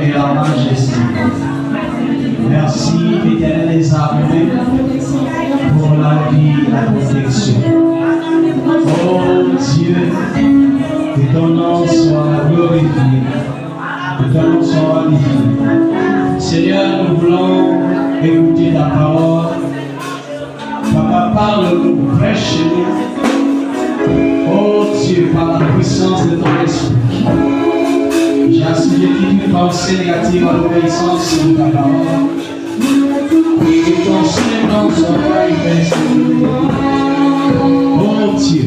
et la majesté. Merci, Éternel des armées, pour la vie et la protection. Oh Dieu, que ton nom soit glorifié, que ton nom soit magnifié. Seigneur, nous voulons écouter ta parole. Papa, parle-nous, prêche-nous. Oh Dieu, par la puissance de ton esprit. J'ai assujetti une pensée négative à l'obéissance de ta parole. Et que ton Saint-Nom soit manifesté. Oh Dieu,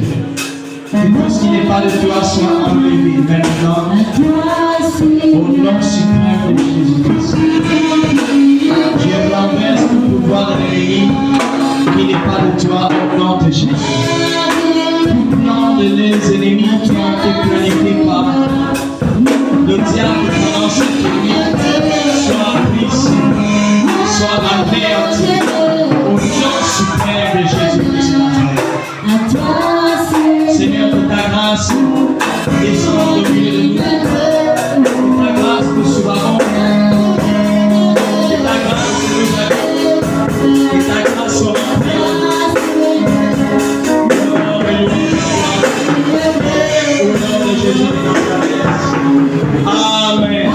que tout ce qui n'est pas de toi soit enlevé maintenant. Au nom suprême de Jésus-Christ. Je renverse tout pouvoir de l'ennemi qui n'est pas de toi au nom de Jésus. Tout plan de nos ennemis qui ont été planifiés par le diable pendant cette nuit soit brisé, soit anéanti au nom suprême de Jésus-Christ. Seigneur, que ta grâce descende au milieu de nous. Que ta grâce nous souveraine. Que ta grâce nous aide. Que ta grâce soit remplie. Au nom de Jésus de Nazareth. Amen.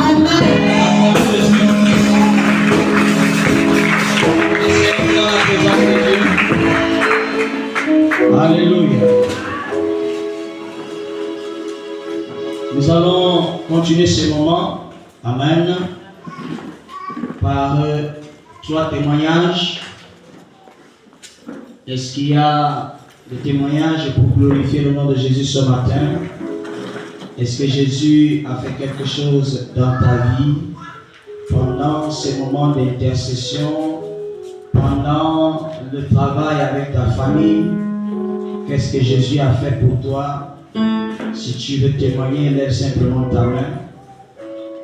Alléluia. Nous allons continuer ce moment, amen, par 3 témoignages. Est-ce qu'il y a des témoignages pour glorifier le nom de Jésus ce matin? Est-ce que Jésus a fait quelque chose dans ta vie pendant ces moments d'intercession, pendant le travail avec ta famille? Qu'est-ce que Jésus a fait pour toi? Si tu veux témoigner, lève simplement ta main.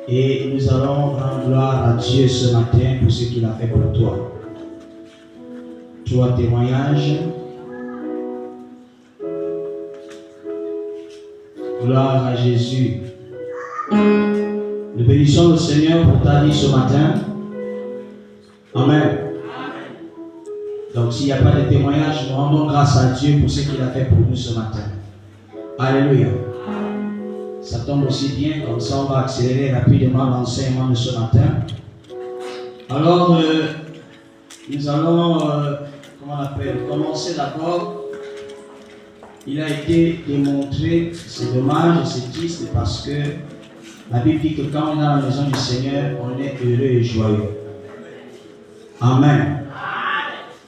Et nous allons rendre gloire à Dieu ce matin pour ce qu'il a fait pour toi. 3 témoignages. Gloire à Jésus. Nous bénissons le Seigneur pour ta vie ce matin. Amen. Donc s'il n'y a pas de témoignage, nous rendons grâce à Dieu pour ce qu'il a fait pour nous ce matin. Alléluia. Ça tombe aussi bien, comme ça on va accélérer rapidement l'enseignement de ce matin. Alors, nous allons, commencer d'abord. Il a été démontré, c'est dommage et c'est triste parce que la Bible dit que quand on est dans la maison du Seigneur, on est heureux et joyeux. Amen.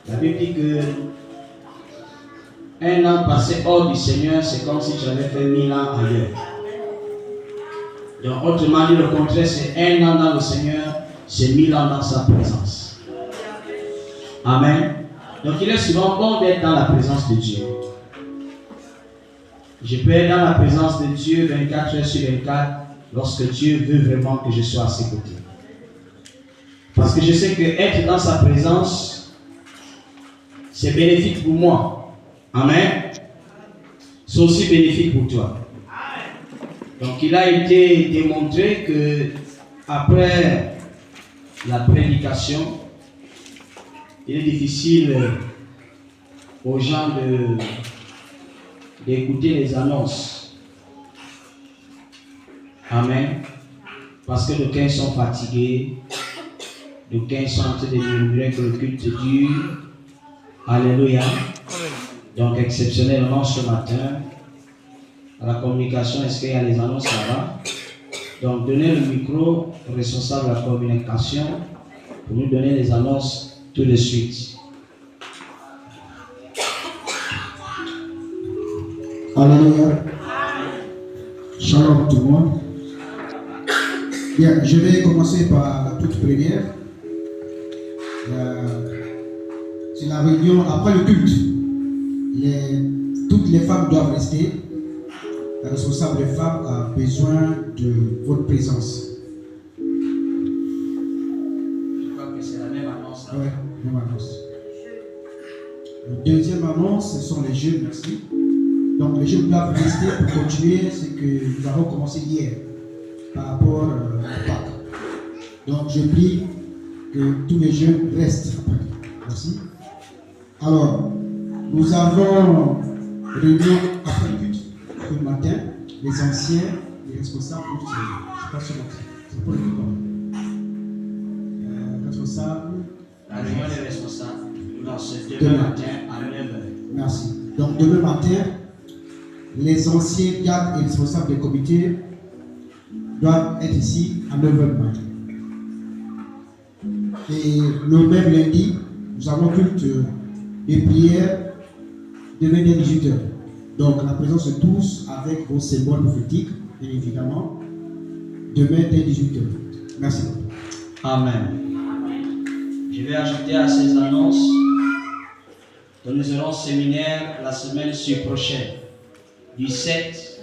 La Bible dit que un an passé hors du Seigneur, c'est comme si j'avais fait 1000 ans ailleurs. Donc, autrement dit, le contraire, c'est un an dans le Seigneur, c'est 1000 ans dans sa présence. Amen. Donc, il est souvent bon d'être dans la présence de Dieu. Je peux être dans la présence de Dieu 24 heures sur 24 lorsque Dieu veut vraiment que je sois à ses côtés. Parce que je sais que être dans sa présence, c'est bénéfique pour moi. Amen. C'est aussi bénéfique pour toi. Donc il a été démontré que après la prédication, il est difficile aux gens d'écouter les annonces. Amen. Parce que d'aucuns sont fatigués, d'aucuns sont en train de murmurer que le culte dure. Alléluia. Donc exceptionnellement ce matin, à la communication, est-ce qu'il y a les annonces là-bas? Donc donnez le micro au responsable de la communication pour nous donner les annonces tout de suite. Alléluia. Shalom tout le monde. Bien, je vais commencer par la toute première. C'est la réunion après le culte. Toutes les femmes doivent rester. La responsable des femmes a besoin de votre présence. Je crois que c'est la même annonce. Oui, même annonce. La deuxième annonce, ce sont les jeunes, merci. Donc les jeunes doivent rester pour continuer ce que nous avons commencé hier par rapport au Pâques. je prie que tous les jeunes restent. Merci. Alors, nous avons réunion après le culte ce matin, les anciens, les responsables pour ce matin. C'est pour le culte. Responsable. La réunion des responsables, non, c'est demain matin à 9h. Merci. Donc, demain matin, les anciens gardes et responsables des comités doivent être ici à 9h du matin. Et le même lundi, nous avons culte de prière demain dès 18h. Donc la présence de tous avec vos symboles prophétiques, bien évidemment, demain dès 18h. Merci beaucoup. Amen. Je vais ajouter à ces annonces que nous aurons séminaire la semaine prochaine, du 7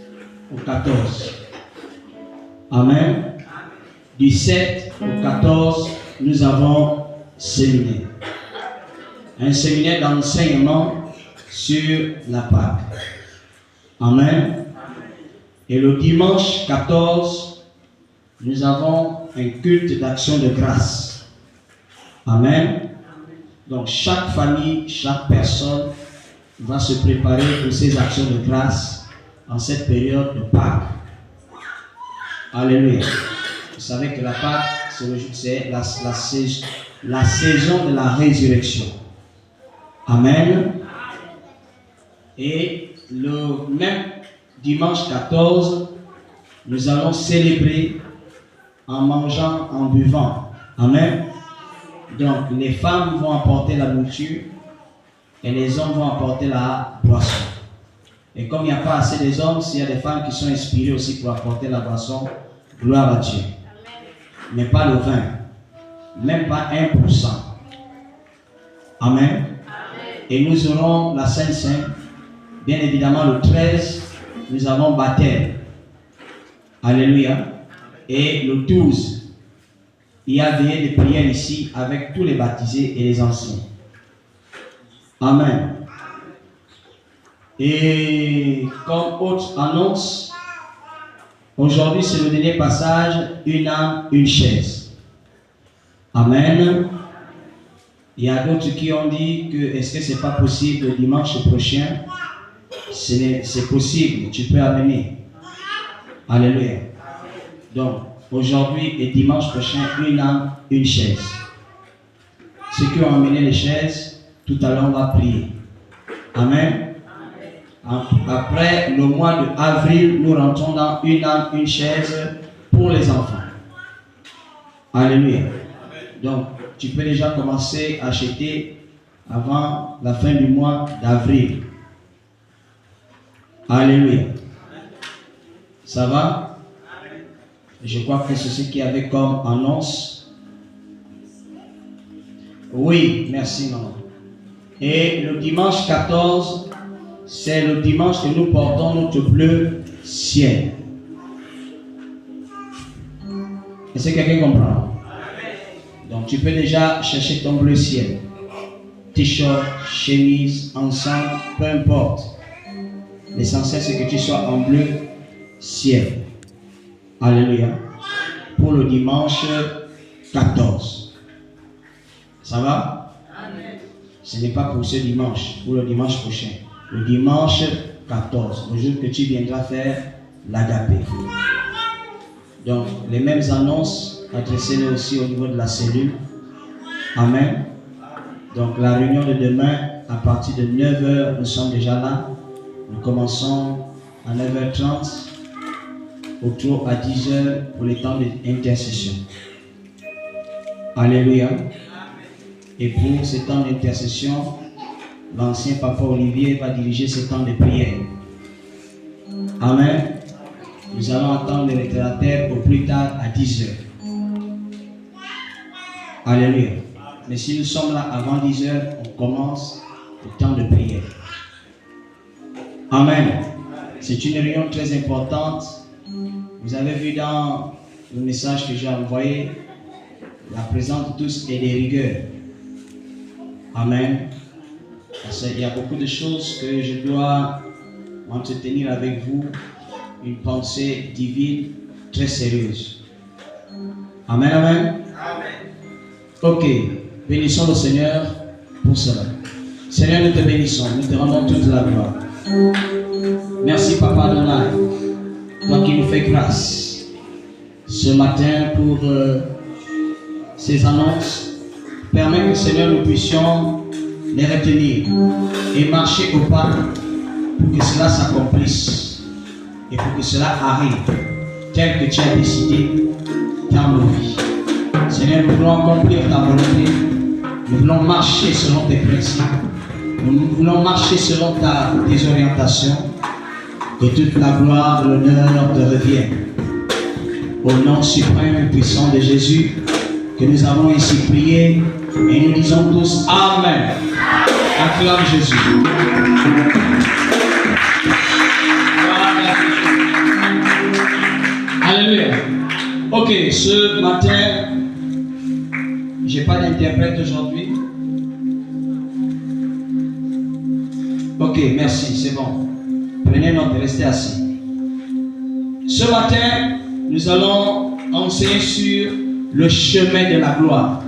au 14. Amen. Du 7 au 14, nous avons séminaire. Un séminaire d'enseignement sur la Pâque. Amen. Et le dimanche 14, nous avons un culte d'action de grâce. Amen. Donc chaque famille, chaque personne va se préparer pour ces actions de grâce en cette période de Pâques. Alléluia. Vous savez que la Pâque, c'est la saison de la résurrection. Amen. Et le même dimanche 14, nous allons célébrer en mangeant, en buvant. Amen. Donc les femmes vont apporter la nourriture et les hommes vont apporter la boisson. Et comme il n'y a pas assez des hommes, s'il y a des femmes qui sont inspirées aussi pour apporter la boisson, gloire à Dieu. Mais pas le vin, même pas 1%. Amen. Et nous aurons la Sainte-Sainte. Bien évidemment, le 13, nous avons baptême. Alléluia. Et le 12, il y a veillée de prière ici avec tous les baptisés et les anciens. Amen. Et comme autre annonce, aujourd'hui c'est le dernier passage, une âme, une chaise. Amen. Il y a d'autres qui ont dit que est-ce que c'est pas possible le dimanche prochain? C'est possible, tu peux amener. Alléluia. Donc, aujourd'hui et dimanche prochain, une âme, une chaise. Ceux qui ont amené les chaises, tout à l'heure on va prier. Amen. Après le mois d'avril, nous rentrons dans une âme, une chaise pour les enfants. Alléluia. Donc, tu peux déjà commencer à acheter avant la fin du mois d'avril. Alléluia. Ça va? Je crois que c'est ce qu'il y avait comme annonce. Oui, merci maman. Et le dimanche 14, c'est le dimanche que nous portons notre bleu ciel. Est-ce que quelqu'un comprend? Donc tu peux déjà chercher ton bleu ciel. T-shirt, chemise, ensemble, peu importe. L'essentiel c'est que tu sois en bleu ciel. Alléluia. Pour le dimanche 14. Ça va? Amen. Ce n'est pas pour ce dimanche, pour le dimanche prochain. Le dimanche 14, le jour que tu viendras faire l'agapé. Donc, les mêmes annonces, adressez-les aussi au niveau de la cellule. Amen. Donc, la réunion de demain, à partir de 9h, nous sommes déjà là. Nous commençons à 9h30, autour à 10h pour les temps d'intercession. Alléluia. Et pour ces temps d'intercession, l'ancien papa Olivier va diriger ces temps de prière. Amen. Nous allons attendre les retardataires au plus tard à 10h. Alléluia. Mais si nous sommes là avant 10h, on commence le temps de prière. Amen. C'est une réunion très importante. Vous avez vu dans le message que j'ai envoyé, la présence de tous est des rigueurs. Amen. Parce qu'il y a beaucoup de choses que je dois m'entretenir avec vous. Une pensée divine très sérieuse. Amen, amen. Ok, bénissons le Seigneur pour cela. Seigneur, nous te bénissons, nous te rendons toute la gloire. Merci Papa Adonai, toi qui nous fais grâce ce matin pour ces annonces. Permets que Seigneur nous puissions les retenir et marcher au pas pour que cela s'accomplisse et pour que cela arrive tel que tu as décidé dans nos vies. Seigneur, nous voulons accomplir ta volonté, nous voulons marcher selon tes principes, nous voulons marcher selon tes orientations. Que toute la gloire, l'honneur te revienne. Au nom suprême et puissant de Jésus, que nous avons ici prié et nous disons tous Amen. Acclame Jésus. Alléluia. Ok, ce matin, j'ai pas d'interprète aujourd'hui. Ok, merci, c'est bon. Prenez note, restez assis. Ce matin, nous allons enseigner sur le chemin de la gloire.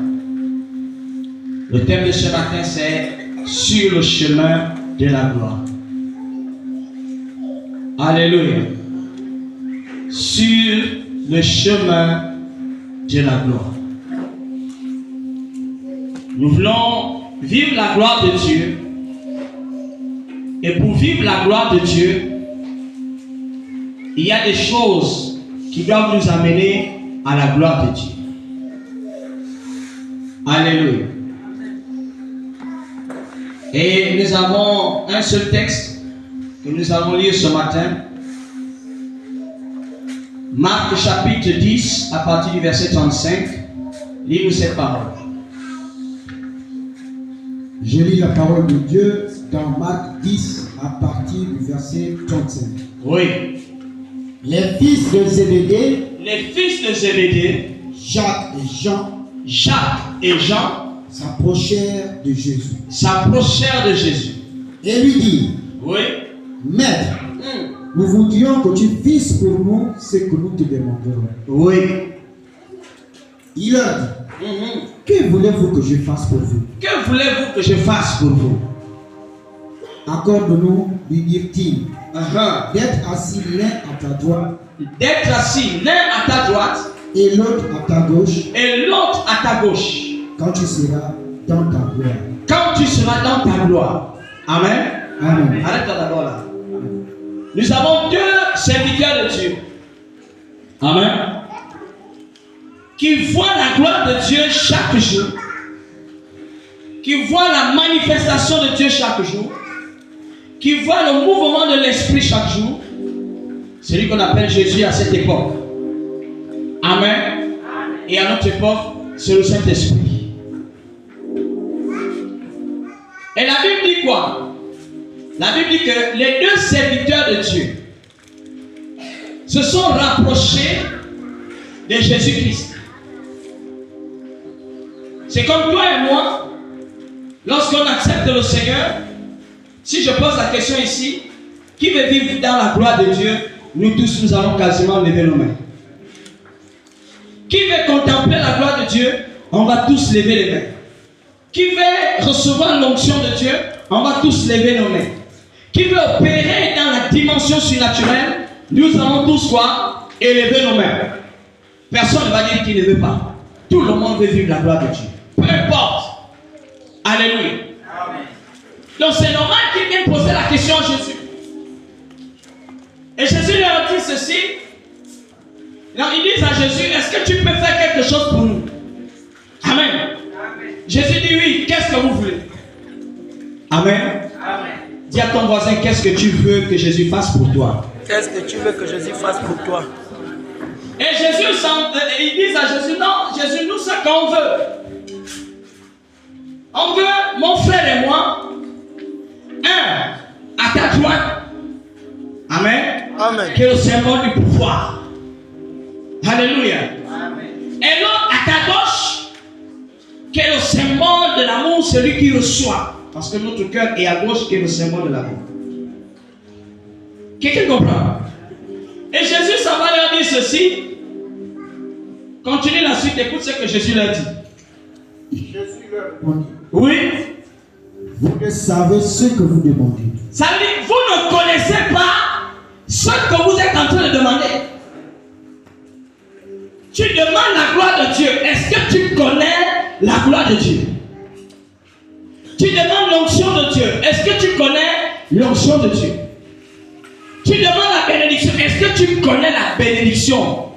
Le thème de ce matin, c'est sur le chemin de la gloire. Alléluia. Sur le chemin de la gloire. Nous voulons vivre la gloire de Dieu. Et pour vivre la gloire de Dieu, il y a des choses qui doivent nous amener à la gloire de Dieu. Alléluia. Et nous avons un seul texte que nous allons lire ce matin. Marc chapitre 10 à partir du verset 35. Lis-nous cette parole. Je lis la parole de Dieu dans Marc 10 à partir du verset 35. Oui. Les fils de Zébédée, Jacques et Jean s'approchèrent de Jésus. Et lui dirent, Oui. Maître, nous voudrions que tu fasses pour nous ce que nous te demanderons. Oui. Il leur dit, que voulez-vous que je fasse pour vous? Que voulez-vous que je fasse pour vous? Accorde-nous, lui dirent-ils, d'être assis l'un à ta droite et l'autre à ta gauche quand tu seras dans ta gloire. Amen. Amen. Arrête-toi d'abord là. Nous avons deux serviteurs de Dieu. Amen. Qui voient la gloire de Dieu chaque jour. Qui voient la manifestation de Dieu chaque jour. Qui voient le mouvement de l'Esprit chaque jour. Celui qu'on appelle Jésus à cette époque. Amen. Et à notre époque, c'est le Saint-Esprit. Et la Bible dit quoi? La Bible dit que les deux serviteurs de Dieu se sont rapprochés de Jésus-Christ. C'est comme toi et moi, lorsqu'on accepte le Seigneur, si je pose la question ici, qui veut vivre dans la gloire de Dieu? Nous tous, nous allons quasiment lever nos mains. Qui veut contempler la gloire de Dieu? On va tous lever les mains. Qui veut recevoir l'onction de Dieu? On va tous lever nos mains. Qui veut opérer dans la dimension surnaturelle? Nous allons tous quoi? Élever nos mains. Personne ne va dire qu'il ne veut pas. Tout le monde veut vivre la gloire de Dieu. Peu importe. Alléluia. Amen. Donc c'est normal qu'il vienne poser la question à Jésus. Et Jésus leur dit ceci. Donc ils disent à Jésus, est-ce que tu peux faire quelque chose pour nous? Amen. Amen. Jésus dit oui, qu'est-ce que vous voulez? Amen. Amen. Dis à ton voisin, qu'est-ce que tu veux que Jésus fasse pour toi? Qu'est-ce que tu veux que Jésus fasse pour toi? Et Jésus, ils disent à Jésus, non, Jésus, nous, ce qu'on veut. On veut, mon frère et moi, un, à ta droite. Amen. Amen. Qui est le symbole du pouvoir. Alléluia. Amen. Et l'autre, à ta gauche, qui est le symbole de l'amour, celui qui reçoit. Parce que notre cœur est à gauche, qui est le symbole de l'amour. Quelqu'un comprend? Et Jésus, ça va leur dire ceci. Continue la suite, écoute ce que Jésus leur dit. Jésus leur répondit. Oui. Vous ne savez ce que vous demandez. Ça veut dire, vous ne connaissez pas ce que vous êtes en train de demander. Tu demandes la gloire de Dieu. Est-ce que tu connais la gloire de Dieu? Tu demandes l'onction de Dieu. Est-ce que tu connais l'onction de Dieu? Tu demandes la bénédiction. Est-ce que tu connais la bénédiction?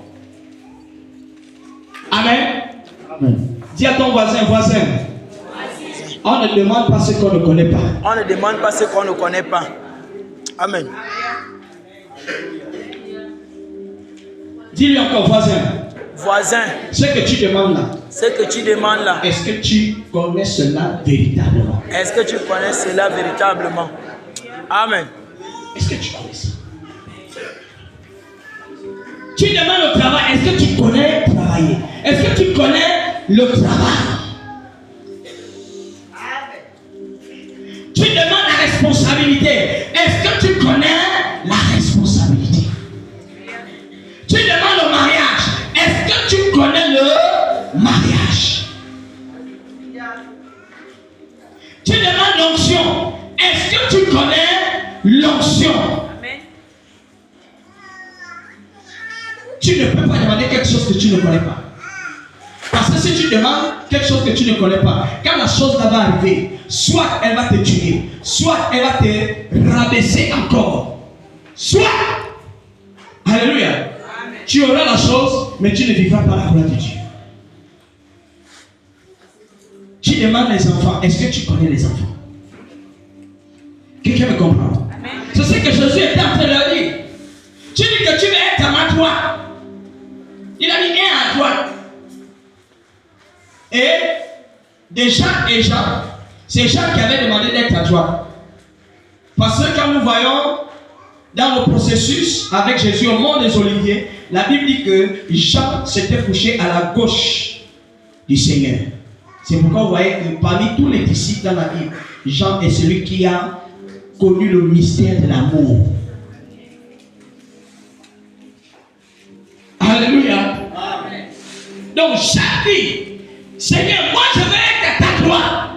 Amen. Amen. Dis à ton voisin, on ne demande pas ce qu'on ne connaît pas. On ne demande pas ce qu'on ne connaît pas. Amen. Dis-lui encore, voisin. Voisin, Ce que tu demandes là, ce que tu demandes là, est-ce que tu connais cela véritablement? est-ce que tu connais cela véritablement? Amen. Est-ce que tu connais ça? Tu demandes le travail, est-ce que tu connais travailler? Est-ce que tu connais le travail? Tu demandes la responsabilité, est-ce que tu connais la responsabilité? Tu demandes le mariage, est-ce que tu connais le mariage? Tu demandes l'onction, est-ce que tu connais l'onction? Tu ne peux pas demander quelque chose que tu ne connais pas. Parce que si tu demandes quelque chose que tu ne connais pas, quand la chose là va arriver, soit elle va te tuer, soit elle va te rabaisser encore. Soit, alléluia, tu auras la chose, mais tu ne vivras pas la gloire de Dieu. Tu demandes les enfants, est-ce que tu connais les enfants? Quelqu'un me comprend? C'est ce que Jésus était en train de leur dire. Tu dis que tu veux être à ma droite. Il a dit un à droite. Et des Jacques et Jean, c'est Jacques qui avait demandé d'être à droite. Parce que quand nous voyons dans le processus avec Jésus au mont des Oliviers, la Bible dit que Jean s'était couché à la gauche du Seigneur. C'est pourquoi vous voyez que parmi tous les disciples dans la Bible, Jean est celui qui a connu le mystère de l'amour. Alléluia. Amen. Donc Jacques dit, Seigneur, moi je veux être à ta droite.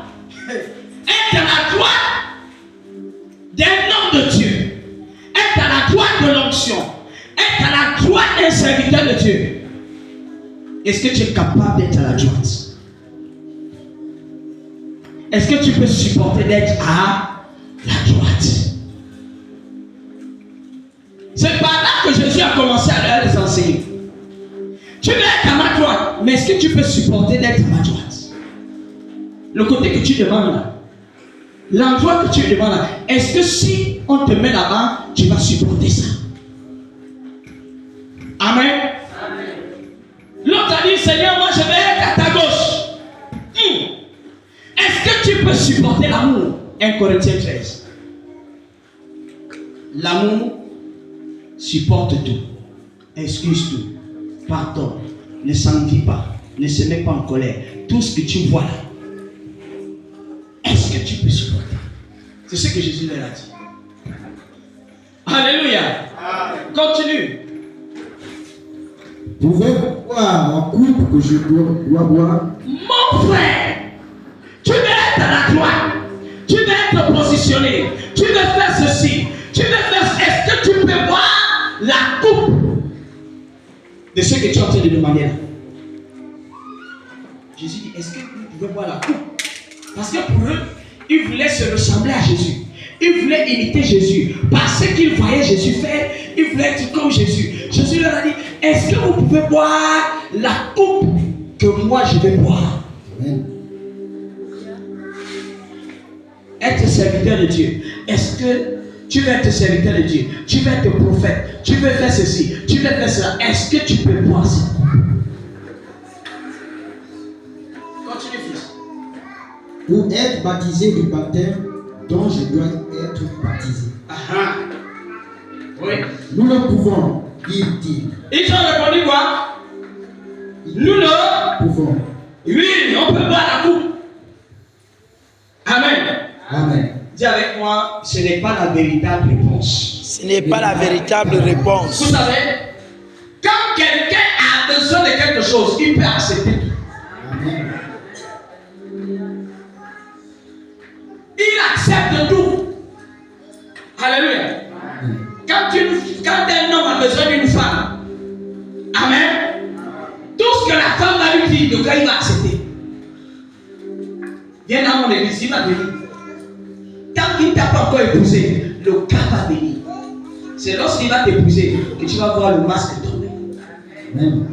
Être à la droite d'un homme de Dieu. Être à la droite de l'onction. Être à la droite d'un serviteur de Dieu. Est-ce que tu es capable d'être à la droite? Est-ce que tu peux supporter d'être à la droite? C'est par là que Jésus a commencé à leur enseigner. Tu veux être à ma droite, mais est-ce que tu peux supporter d'être à ma droite? Le côté que tu demandes là, l'endroit que tu demandes là, est-ce que si on te met là-bas, tu vas supporter ça? Amen. L'autre a dit, Seigneur, moi je vais être à ta gauche. Est-ce que tu peux supporter l'amour? 1 Corinthiens 13. L'amour supporte tout, excuse tout, pardonne, ne s'envie pas, ne se met pas en colère. Tout ce que tu vois là, est-ce que tu peux supporter? C'est ce que Jésus leur a dit. Alléluia. Continue. Pouvez-vous boire la coupe que je dois boire? Mon frère, tu veux être à la droite, tu veux être positionné, tu veux faire ceci, tu veux faire. Est-ce que tu peux boire la coupe de ce que tu es en train de demander là? Jésus dit, est-ce que vous pouvez boire la coupe? Parce que pour eux, ils voulaient se ressembler à Jésus. Ils voulaient imiter Jésus. Parce qu'ils voyaient Jésus faire, ils voulaient être comme Jésus. Jésus leur a dit, est-ce que vous pouvez boire la coupe que moi je vais boire? Amen. Être serviteur de Dieu. Est-ce que tu veux être serviteur de Dieu? Tu veux être prophète? Tu veux faire ceci? Tu veux faire cela? Est-ce que tu peux boire ça? Continue, fils. Ou être baptisé du baptême dont je dois être baptisé. Oui. Nous le pouvons, dit-il. Ils ont répondu quoi? Nous le Pouvons. Oui, on peut boire la coupe. Amen. Amen. Dis avec moi, ce n'est pas la véritable réponse. Ce n'est pas la véritable réponse. Vous savez, quand quelqu'un a besoin besoin de quelque chose, il peut accepter tout. Amen. Il accepte tout. Alléluia. Quand un homme a besoin d'une femme, amen, tout ce que la femme va lui dire, le gars il va accepter. Viens dans mon église, il va venir. Tant qu'il ne t'a pas encore épousé, le gars va venir. C'est lorsqu'il va t'épouser que tu vas voir le masque tomber. Amen.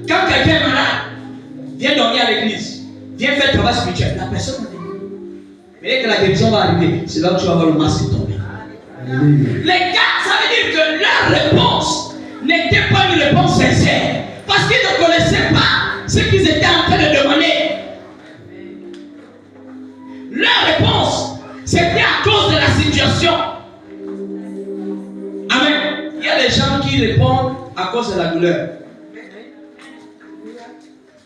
Quand quelqu'un est malade, viens dormir à l'église, viens faire le travail spirituel, la personne va venir. Mais dès que la guérison va arriver, c'est là où tu vas voir le masque tomber. Les gars, ça veut dire que leur réponse n'était pas une réponse sincère. Parce qu'ils ne connaissaient pas ce qu'ils étaient en train de demander. Leur réponse, c'était à cause de la situation. Amen. Il y a des gens qui répondent à cause de la douleur.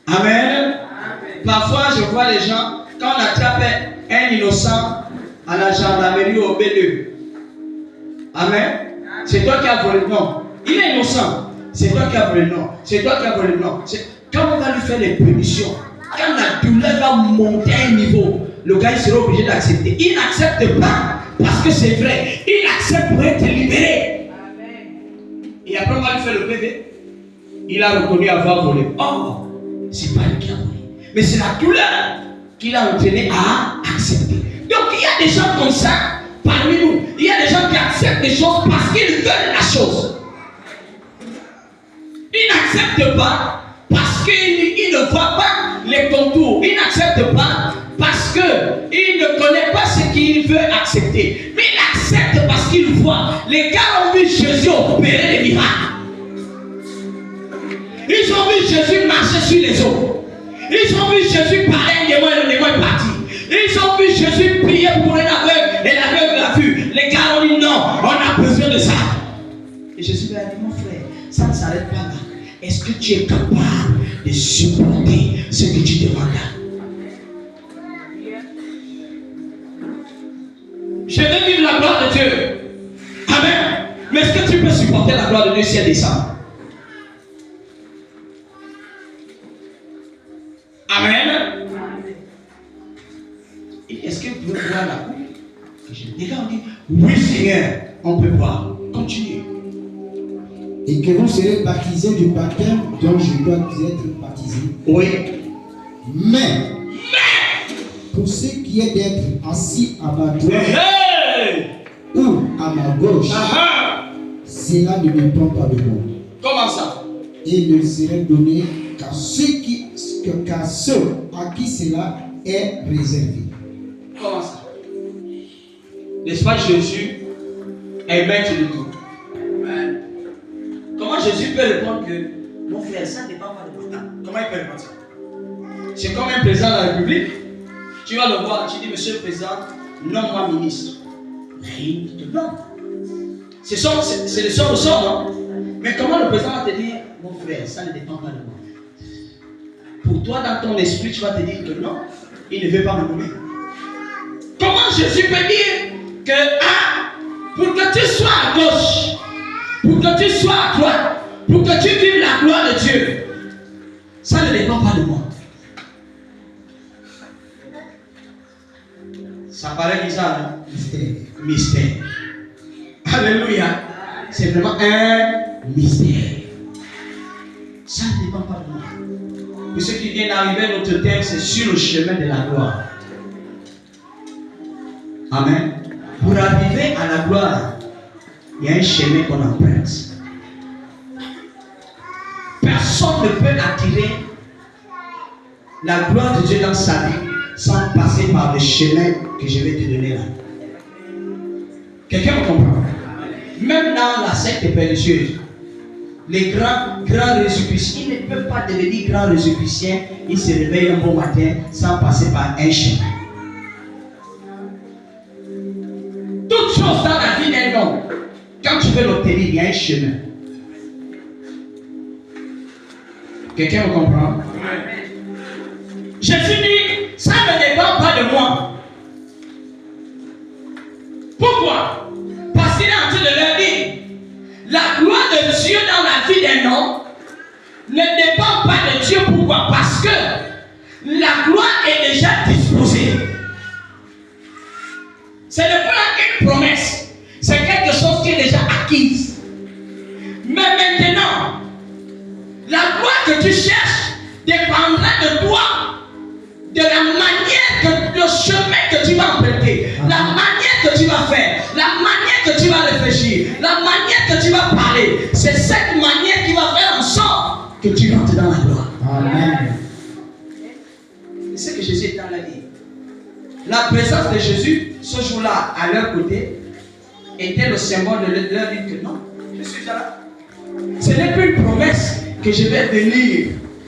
Amen. Parfois, je vois les gens, quand on attrape un innocent à la gendarmerie au B2. Amen. C'est toi qui as volé. Non. Il est innocent. C'est toi qui as volé. Non. C'est toi qui as volé. Non. Quand on va lui faire les punitions, quand la douleur va monter à un niveau, le gars il sera obligé d'accepter. Il n'accepte pas parce que c'est vrai. Il accepte pour être libéré. Et après on va lui faire le PV. Il a reconnu avoir volé. Oh, c'est pas lui qui a volé. Mais c'est la douleur qui l'a entraîné à accepter. Donc il y a des gens comme ça parmi nous. Il y a des gens qui acceptent des choses parce qu'ils veulent la chose. Ils n'acceptent pas parce qu'ils ne voient pas les contours. Ils n'acceptent pas parce qu'ils ne connaissent pas ce qu'ils veulent accepter. Mais ils acceptent parce qu'ils voient. Les gars ont vu Jésus opérer des miracles. Ils ont vu Jésus marcher sur les eaux. Ils ont vu Jésus parler à un démon et le démon est parti. Ils ont vu Jésus prier pour un aveugle et l'aveugle l'a vu. Les gars ont dit non, on a besoin de ça. Et Jésus lui a dit, mon frère, ça ne s'arrête pas là. Est-ce que tu es capable de supporter ce que tu demandes? Je veux vivre la gloire de Dieu. Amen. Mais est-ce que tu peux supporter la gloire de Dieu si elle descend? Amen. Est-ce que vous pouvez voir la coupe? Les gars ont dit, oui Seigneur, on peut voir. Continuez. Et que vous serez baptisés du baptême dont je dois être baptisé. Oui. Mais pour ce qui est d'être assis à ma droite ou à ma gauche, cela ne dépend pas de moi. Comment ça? Et ne serait donné qu'à ceux à qui cela est réservé. Comment ça? N'est-ce pas Jésus est maître de tout? Comment Jésus peut répondre que mon frère, ça ne dépend pas de moi? Comment il peut répondre ça? C'est comme un président de la République. Tu vas le voir, tu dis, monsieur le président, nomme-moi ministre. Mais il te nomme. C'est le sort au sort, non? Mais comment le président va te dire, mon frère, ça ne dépend pas de moi? Pour toi, dans ton esprit, tu vas te dire que non, il ne veut pas me nommer. Comment Jésus peut dire que pour que tu sois à gauche, pour que tu sois à droite, pour que tu vives la gloire de Dieu, ça ne dépend pas de moi. Ça paraît bizarre, hein? Mystère. Alléluia. C'est vraiment un mystère. Ça ne dépend pas de moi. Pour ceux qui viennent d'arriver, notre thème, c'est sur le chemin de la gloire. Amen. Pour arriver à la gloire, il y a un chemin qu'on emprunte. Personne ne peut attirer la gloire de Dieu dans sa vie sans passer par le chemin que je vais te donner là. Quelqu'un me comprend? Même dans la secte pernicieuse, les grands résuppiciens, ils ne peuvent pas devenir grands résuppiciens. Ils se réveillent un bon matin sans passer par un chemin. Toute chose dans la vie d'un homme, quand tu veux l'obtenir, il y a un chemin. Quelqu'un me comprend? Jésus dit, ça ne dépend pas de moi. Pourquoi? Parce qu'il est en train de leur dire, la gloire de Dieu dans la ne dépend pas de Dieu. Pourquoi? Parce que la gloire est déjà disposée. Ce n'est pas une promesse. C'est quelque chose qui est déjà acquise. Mais maintenant, la gloire que tu cherches dépendra de toi, de la manière, le chemin que tu vas emprunter, la manière que tu vas faire, la manière que tu vas réfléchir, la manière que tu vas parler. C'est cette manière qui va faire en sorte que tu rentres dans la gloire. Amen. C'est ce que Jésus est en train de dire. La présence de Jésus, ce jour-là, à leur côté, était le symbole de leur vie que non, je suis là. Ce n'est plus une promesse que je vais venir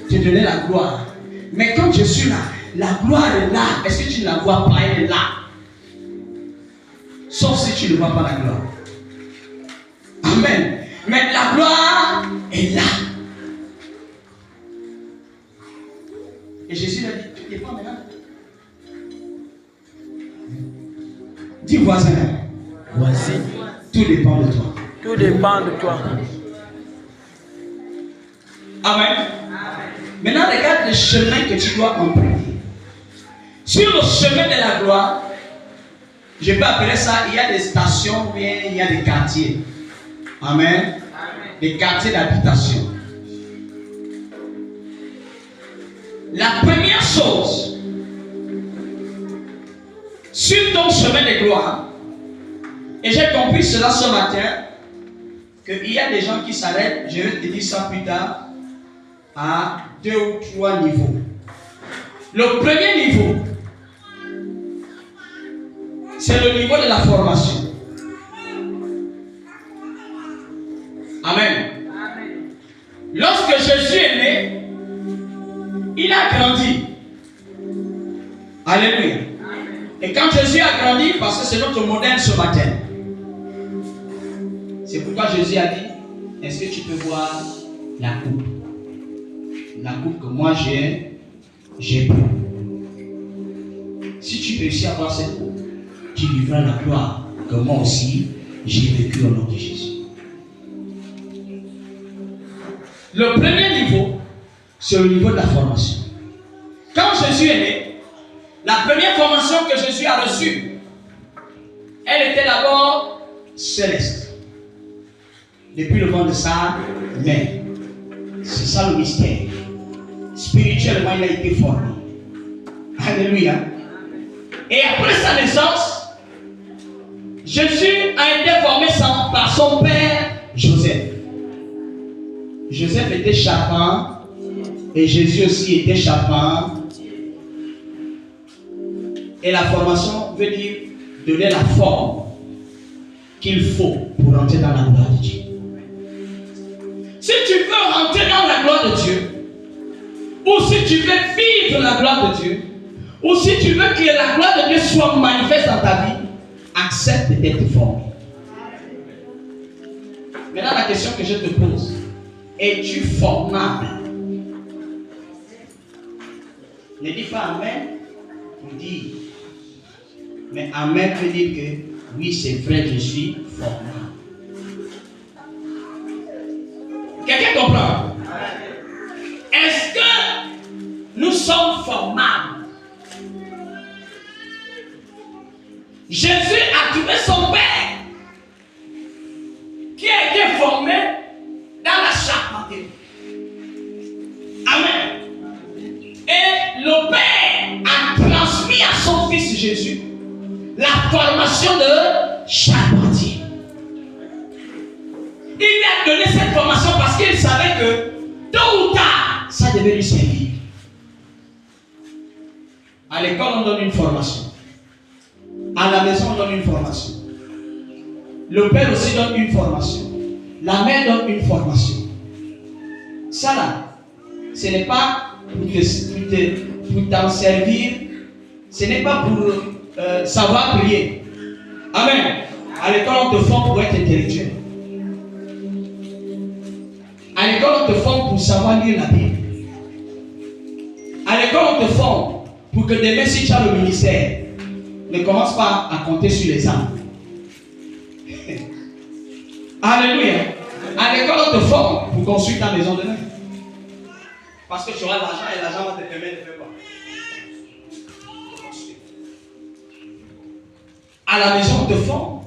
te donner la gloire. Mais comme je suis là, la gloire est là. Est-ce que tu ne la vois pas? Elle est là. Sauf si tu ne vois pas la gloire. Amen. Mais la gloire est là. Et Jésus a dit, tu dépends maintenant. Dis voisin. Voici. Tout dépend de toi. Tout dépend de toi. Amen. Maintenant, regarde le chemin que tu dois emprunter. Sur le chemin de la gloire, je peux appeler ça, il y a des stations, mais il y a des quartiers. Amen. Des quartiers d'habitation. La première chose, sur ton chemin de gloire, et j'ai compris cela ce matin, qu'il y a des gens qui s'arrêtent, je vais te dire ça plus tard, à 2 ou 3 niveaux. Le premier niveau, c'est le niveau de la formation. Amen. Lorsque Jésus est né, il a grandi. Alléluia. Et quand Jésus a grandi, parce que c'est notre modèle ce matin, c'est pourquoi Jésus a dit, est-ce que tu peux voir la coupe? La coupe que moi j'ai bu. Si tu réussis à voir cette coupe, tu vivras la gloire que moi aussi j'ai vécu au nom de Jésus. Le premier niveau, c'est le niveau de la formation. Quand Jésus est né, la première formation que Jésus a reçue, elle était d'abord céleste. Depuis le ventre de sa mère. C'est ça le mystère. Spirituellement, il a été formé. Alléluia. Et après sa naissance, Jésus a été formé par son père Joseph. Joseph était charpent et Jésus aussi était charpent. Et la formation veut dire donner la forme qu'il faut pour rentrer dans la gloire de Dieu. Si tu veux rentrer dans la gloire de Dieu, ou si tu veux vivre la gloire de Dieu, ou si tu veux que la gloire de Dieu soit manifeste dans ta vie, accepte d'être formé. Maintenant, la question que je te pose, es-tu formable? Ne dis pas Amen pour dire. Mais Amen veut dire que oui, c'est vrai, je suis formable. Quelqu'un comprend? Est-ce que nous sommes formables? Jésus a trouvé son Père qui a été formé dans la charpenterie. Amen. Et le Père a transmis à son Fils Jésus la formation de charpentier. Il lui a donné cette formation parce qu'il savait que tôt ou tard, ça devait lui servir. À l'école, on donne une formation. À la maison, on donne une formation. Le père aussi donne une formation. La mère donne une formation. Ça là, ce n'est pas pour t'en servir. Ce n'est pas pour savoir prier. Amen. À l'école, on te forme pour être intellectuel. À l'école, on te forme pour savoir lire la Bible. À l'école, on te forme pour que demain, si tu as le ministère, ne commence pas à compter sur les âmes. Alléluia. À l'école, on te forme pour construire ta maison demain. Parce que tu auras l'argent et l'argent va te permettre de faire quoi? À la maison, de fond,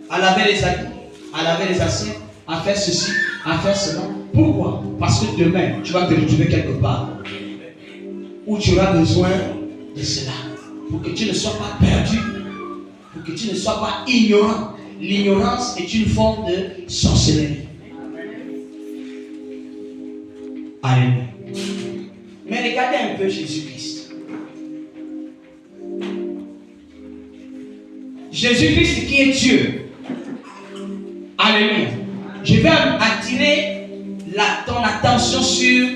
à laver les habits, à laver les assiettes, à faire ceci, à faire cela. Pourquoi? Parce que demain, tu vas te retrouver quelque part où tu auras besoin de cela. Pour que tu ne sois pas perdu, pour que tu ne sois pas ignorant. L'ignorance est une forme de sorcellerie. Alléluia. Mais regardez un peu Jésus-Christ. Jésus-Christ qui est Dieu. Alléluia. Je vais attirer ton attention sur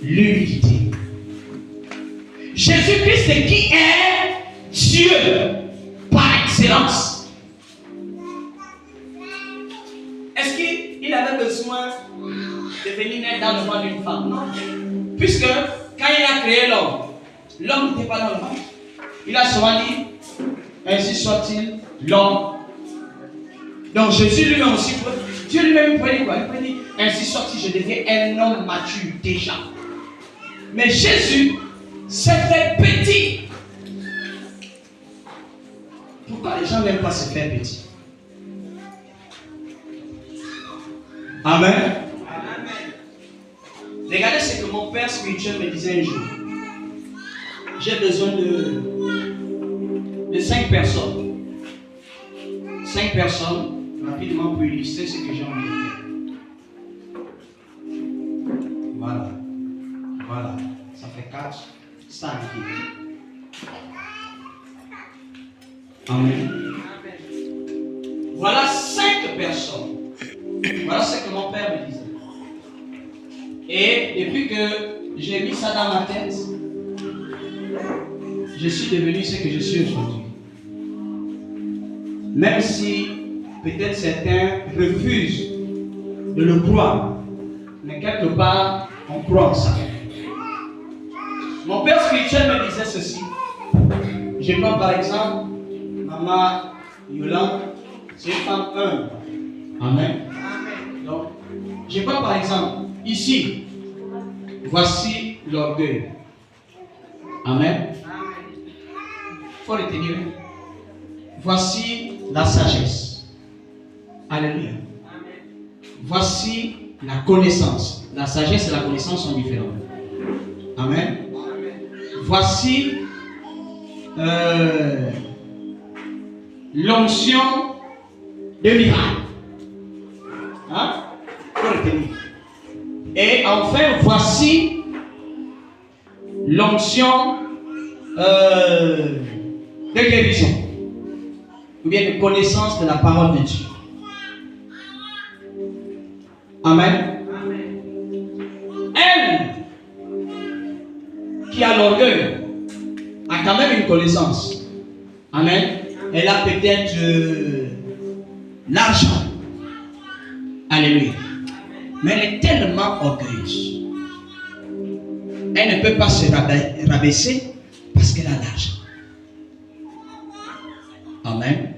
l'humilité. Jésus-Christ qui est Dieu par excellence. Est-ce qu'il avait besoin de venir naître dans le ventre d'une femme? Non. Puisque quand il a créé l'homme n'était pas dans le ventre. Il a souvent dit, ainsi soit-il l'homme. Donc Jésus lui-même aussi, Dieu lui-même pouvait dire quoi? Il pouvait dire, ainsi soit-il, je deviens un homme mature déjà. Mais Jésus s'est fait petit. Pourquoi les gens n'aiment pas se faire petit? Amen. Regardez ce que mon père spirituel me disait un jour. J'ai besoin de 5 personnes. 5 personnes, rapidement, pour illustrer ce que j'ai envie de faire. Voilà. Voilà. Ça fait 4. 5. Amen. Voilà 5 personnes. Voilà ce que mon père me disait. Et depuis que j'ai mis ça dans ma tête, je suis devenu ce que je suis aujourd'hui. Même si peut-être certains refusent de le croire, mais quelque part, on croit en ça. Mon père spirituel me disait ceci. Je prends par exemple Maman Yolande, c'est une femme humble. Amen. Donc, je prends par exemple, ici, voici l'orgueil. Amen. Il faut retenir. Voici la sagesse. Alléluia. Voici la connaissance. La sagesse et la connaissance sont différentes. Amen. Voici l'onction de miracle. Hein? Faut retenir. Et enfin, voici l'onction de guérison, ou bien de connaissance de la parole de Dieu. Amen. Elle qui a l'orgueil a quand même une connaissance. Amen. Elle a peut-être l'argent. Alléluia. Mais elle est tellement orgueilleuse. Elle ne peut pas se rabaisser parce qu'elle a l'argent. Amen.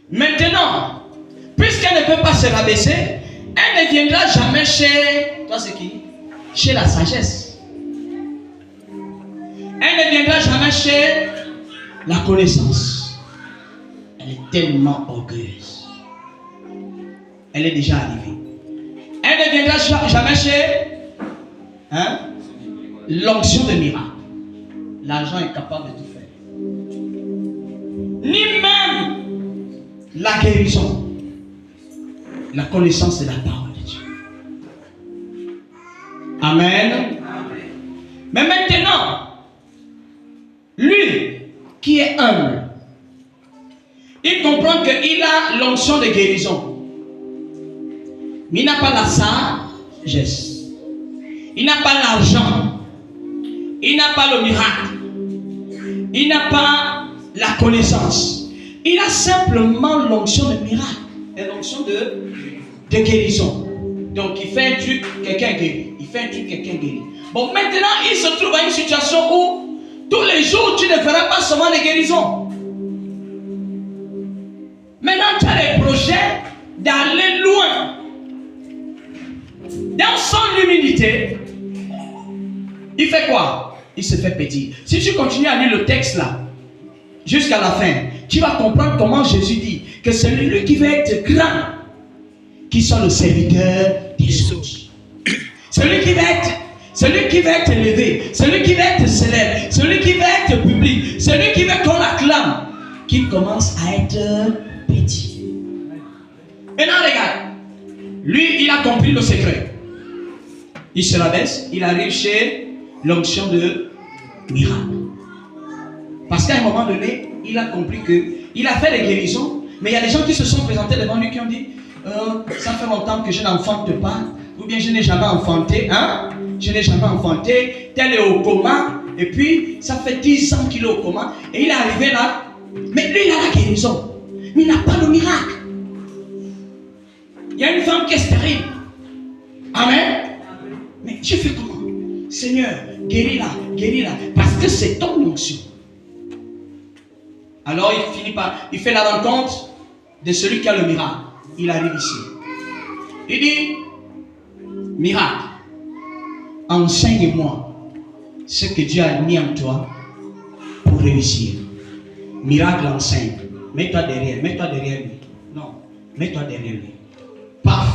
Maintenant, puisqu'elle ne peut pas se rabaisser, elle ne viendra jamais chez... Toi, c'est qui? Chez la sagesse. Elle ne viendra jamais chez la connaissance. Elle est tellement orgueilleuse. Elle est déjà arrivée. Elle ne viendra jamais chez l'onction de miracle. L'argent est capable de tout faire. Ni même la guérison. La connaissance de la parole de Dieu. Amen. Mais maintenant, lui qui est humble, il comprend qu'il a l'onction de guérison. Mais il n'a pas la sagesse. Il n'a pas l'argent. Il n'a pas le miracle. Il n'a pas la connaissance. Il a simplement l'onction de miracle. Et l'onction de guérison. Donc il fait un truc, quelqu'un guérit. Il fait un truc, quelqu'un guérit. Bon, maintenant il se trouve à une situation où tous les jours tu ne feras pas seulement les guérisons. Maintenant tu as les projets d'aller loin. Dans son humilité, il fait quoi? Il se fait petit. Si tu continues à lire le texte là, jusqu'à la fin, tu vas comprendre comment Jésus dit que c'est lui qui va être grand, qui soit le serviteur des autres. Celui qui va être élevé, celui qui va être célèbre, celui qui va être public, celui qui veut qu'on l'acclame, qui commence à être petit. Maintenant regarde, lui il a compris le secret. Il se rabaisse, il arrive chez l'onction de miracle. Parce qu'à un moment donné, il a compris qu'il a fait les guérisons, mais il y a des gens qui se sont présentés devant lui qui ont dit ça fait longtemps que je n'enfante pas, ou bien je n'ai jamais enfanté, hein? Je n'ai jamais enfanté, tel est au coma, et puis ça fait 10 ans qu'il est au coma, et il est arrivé là, mais lui il a la guérison, mais il n'a pas le miracle. Il y a une femme qui est stérile. Amen. Mais tu fais comment? Seigneur, guéris-la, parce que c'est ton onction. Alors il fait la rencontre de celui qui a le miracle. Il arrive ici. Il dit, miracle, enseigne-moi ce que Dieu a mis en toi pour réussir. Miracle enseigne. Mets-toi derrière lui. Non, mets-toi derrière lui. Paf.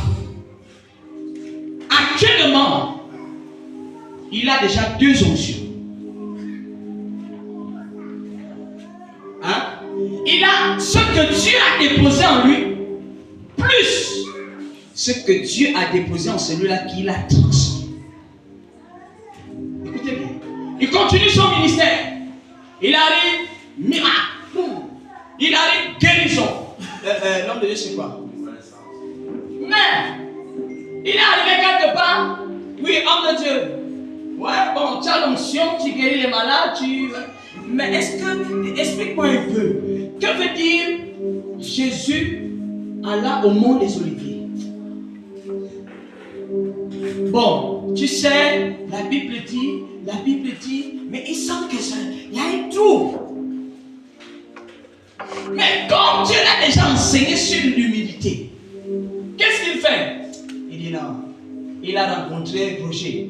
Actuellement, il a déjà 2 onctions. Hein? Il a ce que Dieu a déposé en lui, plus ce que Dieu a déposé en celui-là qu'il a transmis. Écoutez bien. Il continue son ministère. Il arrive, miracle. Il arrive, guérison. L'homme de Dieu, c'est quoi? Mais, il est arrivé quelque part. Oui, homme de Dieu. Ouais, bon, tu as l'onction, tu guéris les malades, mais explique-moi un peu. Que veut dire Jésus alla au mont des Oliviers? Bon, tu sais, la Bible dit, mais il semble que ça, il y a un trou. Mais comme Dieu l'a déjà enseigné sur l'humilité, qu'est-ce qu'il fait? Il dit non. Il a rencontré Roger.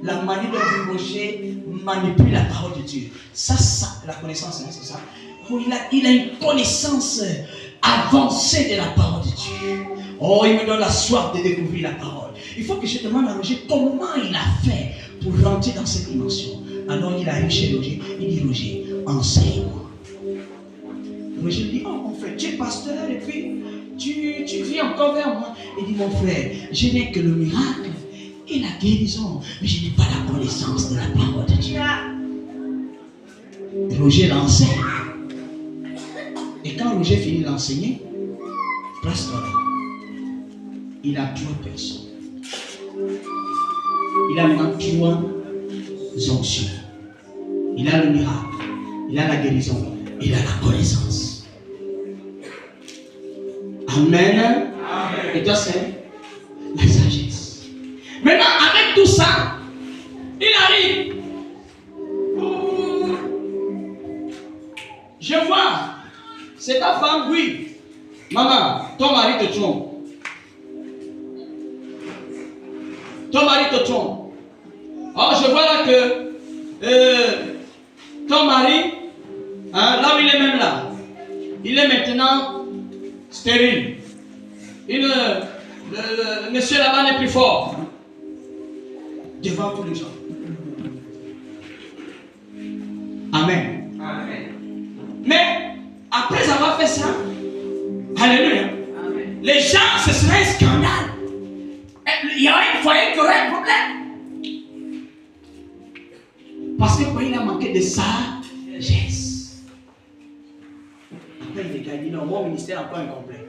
La manière dont Roger manipule la parole de Dieu. Ça, la connaissance, hein, c'est ça. Oh, il a une connaissance avancée de la parole de Dieu. Oh, il me donne la soif de découvrir la parole. Il faut que je demande à Roger comment il a fait pour rentrer dans cette dimension. Alors il arrive chez Roger. Il dit, Roger, enseigne-moi. Roger dit, oh mon frère, tu es pasteur et puis tu viens encore vers moi. Il dit, mon frère, je n'ai que le miracle et la guérison, mais je n'ai pas la connaissance de la parole de Dieu. Roger l'enseigne. Et quand Roger finit d'enseigner, place-toi là. Il a 3 personnes. Il a maintenant 3 onctions. Il a le miracle, il a la guérison, il a la connaissance. Amen. Amen. Et toi, c'est la sagesse. Maintenant, avec tout ça, il arrive. Je vois, c'est ta femme, oui. Maman, ton mari te trompe. Ton mari te trompe. Oh, je vois là que ton mari, hein, là où il est même là, il est maintenant stérile. Le monsieur là-bas n'est plus fort. Devant tous les gens. Amen. Amen. Mais après avoir fait ça, alléluia, amen, les gens, ce serait un scandale. Il y a une foyer qui aurait un problème. Parce que quoi, il a manqué de sagesse. Après, il dit non, mon ministère est encore incomplet.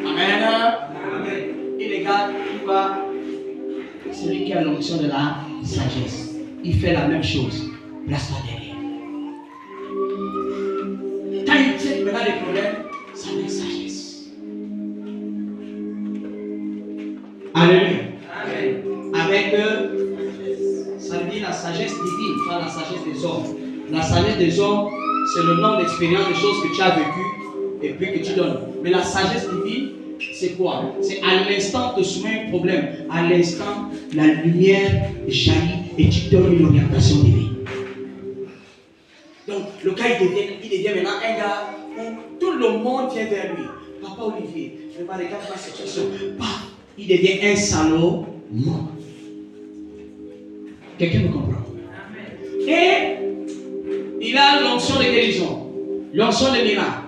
Amen. Amen. Il regarde, il va. Celui qui a l'onction de la sagesse, il fait la même chose. Place-toi derrière. Quand il tient maintenant des problèmes, ça met sagesse. Alléluia. Amen. Avec ça veut dire la sagesse divine, pas la sagesse des hommes. La sagesse des hommes, c'est le nombre d'expériences, de choses que tu as vécues et puis que tu donnes. Mais la sagesse divine, c'est quoi? C'est à l'instant que souvent un problème, à l'instant, la lumière jaillit et tu donnes une orientation de vie. Donc, le gars, il devient maintenant un gars où tout le monde vient vers lui. Papa Olivier, je ne regarde pas cette situation. Il devient un salaud mort. Quelqu'un me comprend? Et il a l'onction de guérison, l'onction de miracle,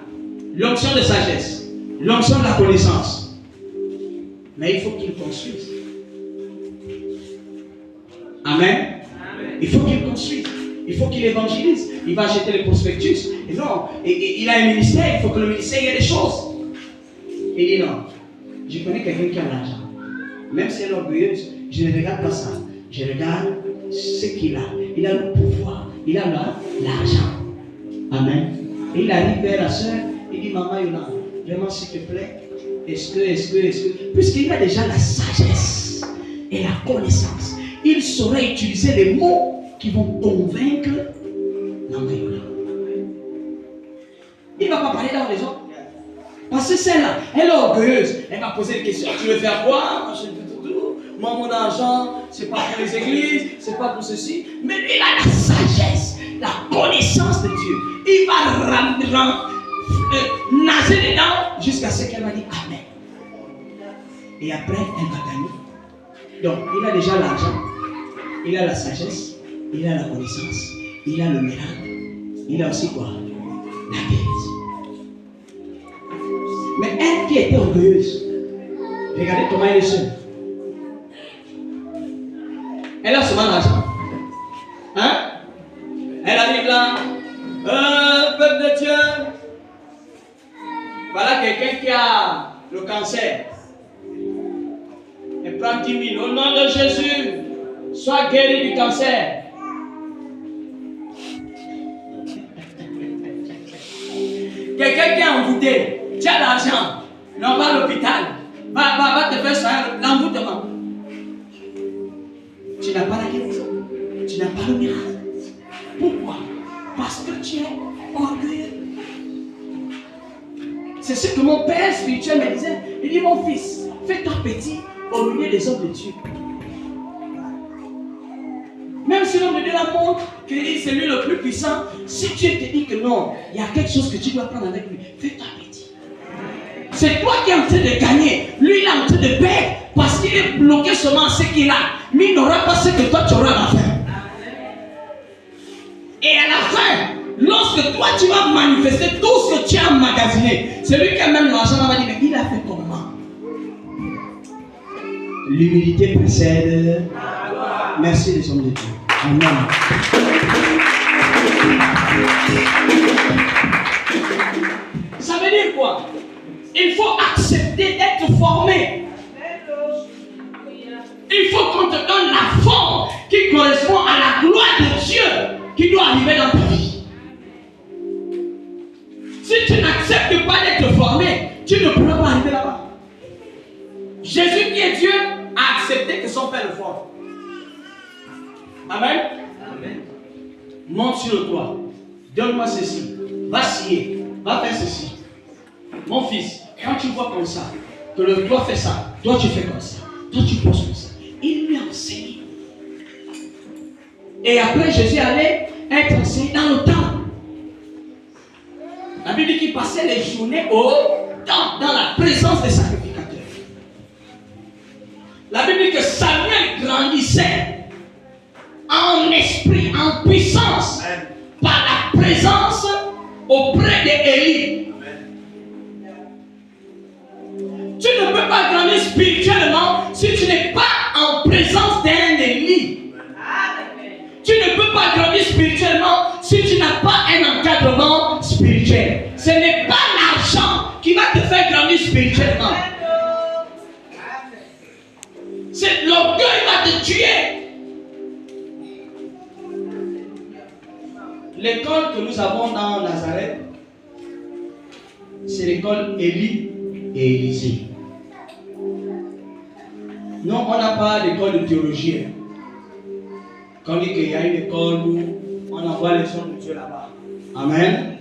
l'onction de sagesse, l'onction de la connaissance. Mais il faut qu'il construise. Amen. Il faut qu'il construise. Il faut qu'il évangélise. Il va acheter les prospectus. Et non, il a un ministère. Il faut que le ministère ait des choses. Il dit non. Je connais quelqu'un qui a l'argent. Même si elle est orgueilleuse, je ne regarde pas ça. Je regarde ce qu'il a. Il a le pouvoir. Il a l'argent. Amen. Et il arrive vers la soeur. Il dit maman Yolande, vraiment s'il te plaît, est-ce que, puisqu'il a déjà la sagesse et la connaissance, il saurait utiliser les mots qui vont convaincre maman Yolande. Il ne va pas parler dans les autres. Parce que celle-là, elle est orgueilleuse. Elle va poser des questions. Tu veux faire quoi? Moi, mon argent, c'est pas pour les églises, c'est pas pour ceci. Mais lui, il a la sagesse, la connaissance de Dieu. Il va nager dedans jusqu'à ce qu'elle va dire Amen. Et après, elle va gagner. Donc, il a déjà l'argent, il a la sagesse, il a la connaissance, il a le miracle, il a aussi quoi? La guérison. Mais elle qui était orgueilleuse, regardez comment elle est seule. Elle a souvent l'argent. Hein? Elle arrive là. Peuple de Dieu. Voilà quelqu'un qui a le cancer. Elle prend 10 000. Au nom de Jésus, sois guéri du cancer. Quelqu'un qui est envoûté. Tu as l'argent. On va à l'hôpital. Va te faire ça, l'envoûtement. Tu n'as pas la guérison. Tu n'as pas le miracle. Pourquoi? Parce que tu es orgueilleux. C'est ce que mon père spirituel me disait. Il dit, mon fils, fais-toi petit au milieu des hommes de Dieu. Même si l'homme de Dieu la montre que c'est lui le plus puissant, si Dieu te dit que non, il y a quelque chose que tu dois prendre avec lui, fais-toi petit. C'est toi qui es en train de gagner. Lui, il est en train de perdre parce qu'il est bloqué seulement à ce qu'il a. Mais il n'aura pas ce que toi tu auras à la fin. Et à la fin, lorsque toi tu vas manifester tout ce que tu as emmagasiné, celui qui a même l'argent va dire, mais il a fait comment? L'humilité précède. Merci les hommes de Dieu. Amen. Ça veut dire quoi? Il faut accepter d'être formé. Il faut qu'on te donne la forme qui correspond à la gloire de Dieu qui doit arriver dans ta vie. Si tu n'acceptes pas d'être formé, tu ne pourras pas arriver là-bas. Jésus qui est Dieu a accepté que son Père le forme. Amen. Amen. Monte sur le toit. Donne-moi ceci. Va scier. Va faire ceci. Mon fils, quand tu vois comme ça, que le doigt fait ça, toi tu fais comme ça, toi tu poses comme ça. Il lui a enseigné. Et après, Jésus allait être enseigné dans le temple. La Bible dit qu'il passait les journées au temple, dans la présence des sacrificateurs. La Bible dit que Samuel grandissait en esprit, en puissance, par la présence auprès d'Élie. Tu ne peux pas grandir spirituellement si tu n'es pas en présence d'un Élie. Tu ne peux pas grandir spirituellement si tu n'as pas un encadrement spirituel. Ce n'est pas l'argent qui va te faire grandir spirituellement. C'est l'orgueil qui va te tuer. L'école que nous avons dans Nazareth, c'est l'école Élie et Élisée. Non, on n'a pas d'école de théologie. Quand on dit qu'il y a une école où on envoie les gens de Dieu là-bas. Amen.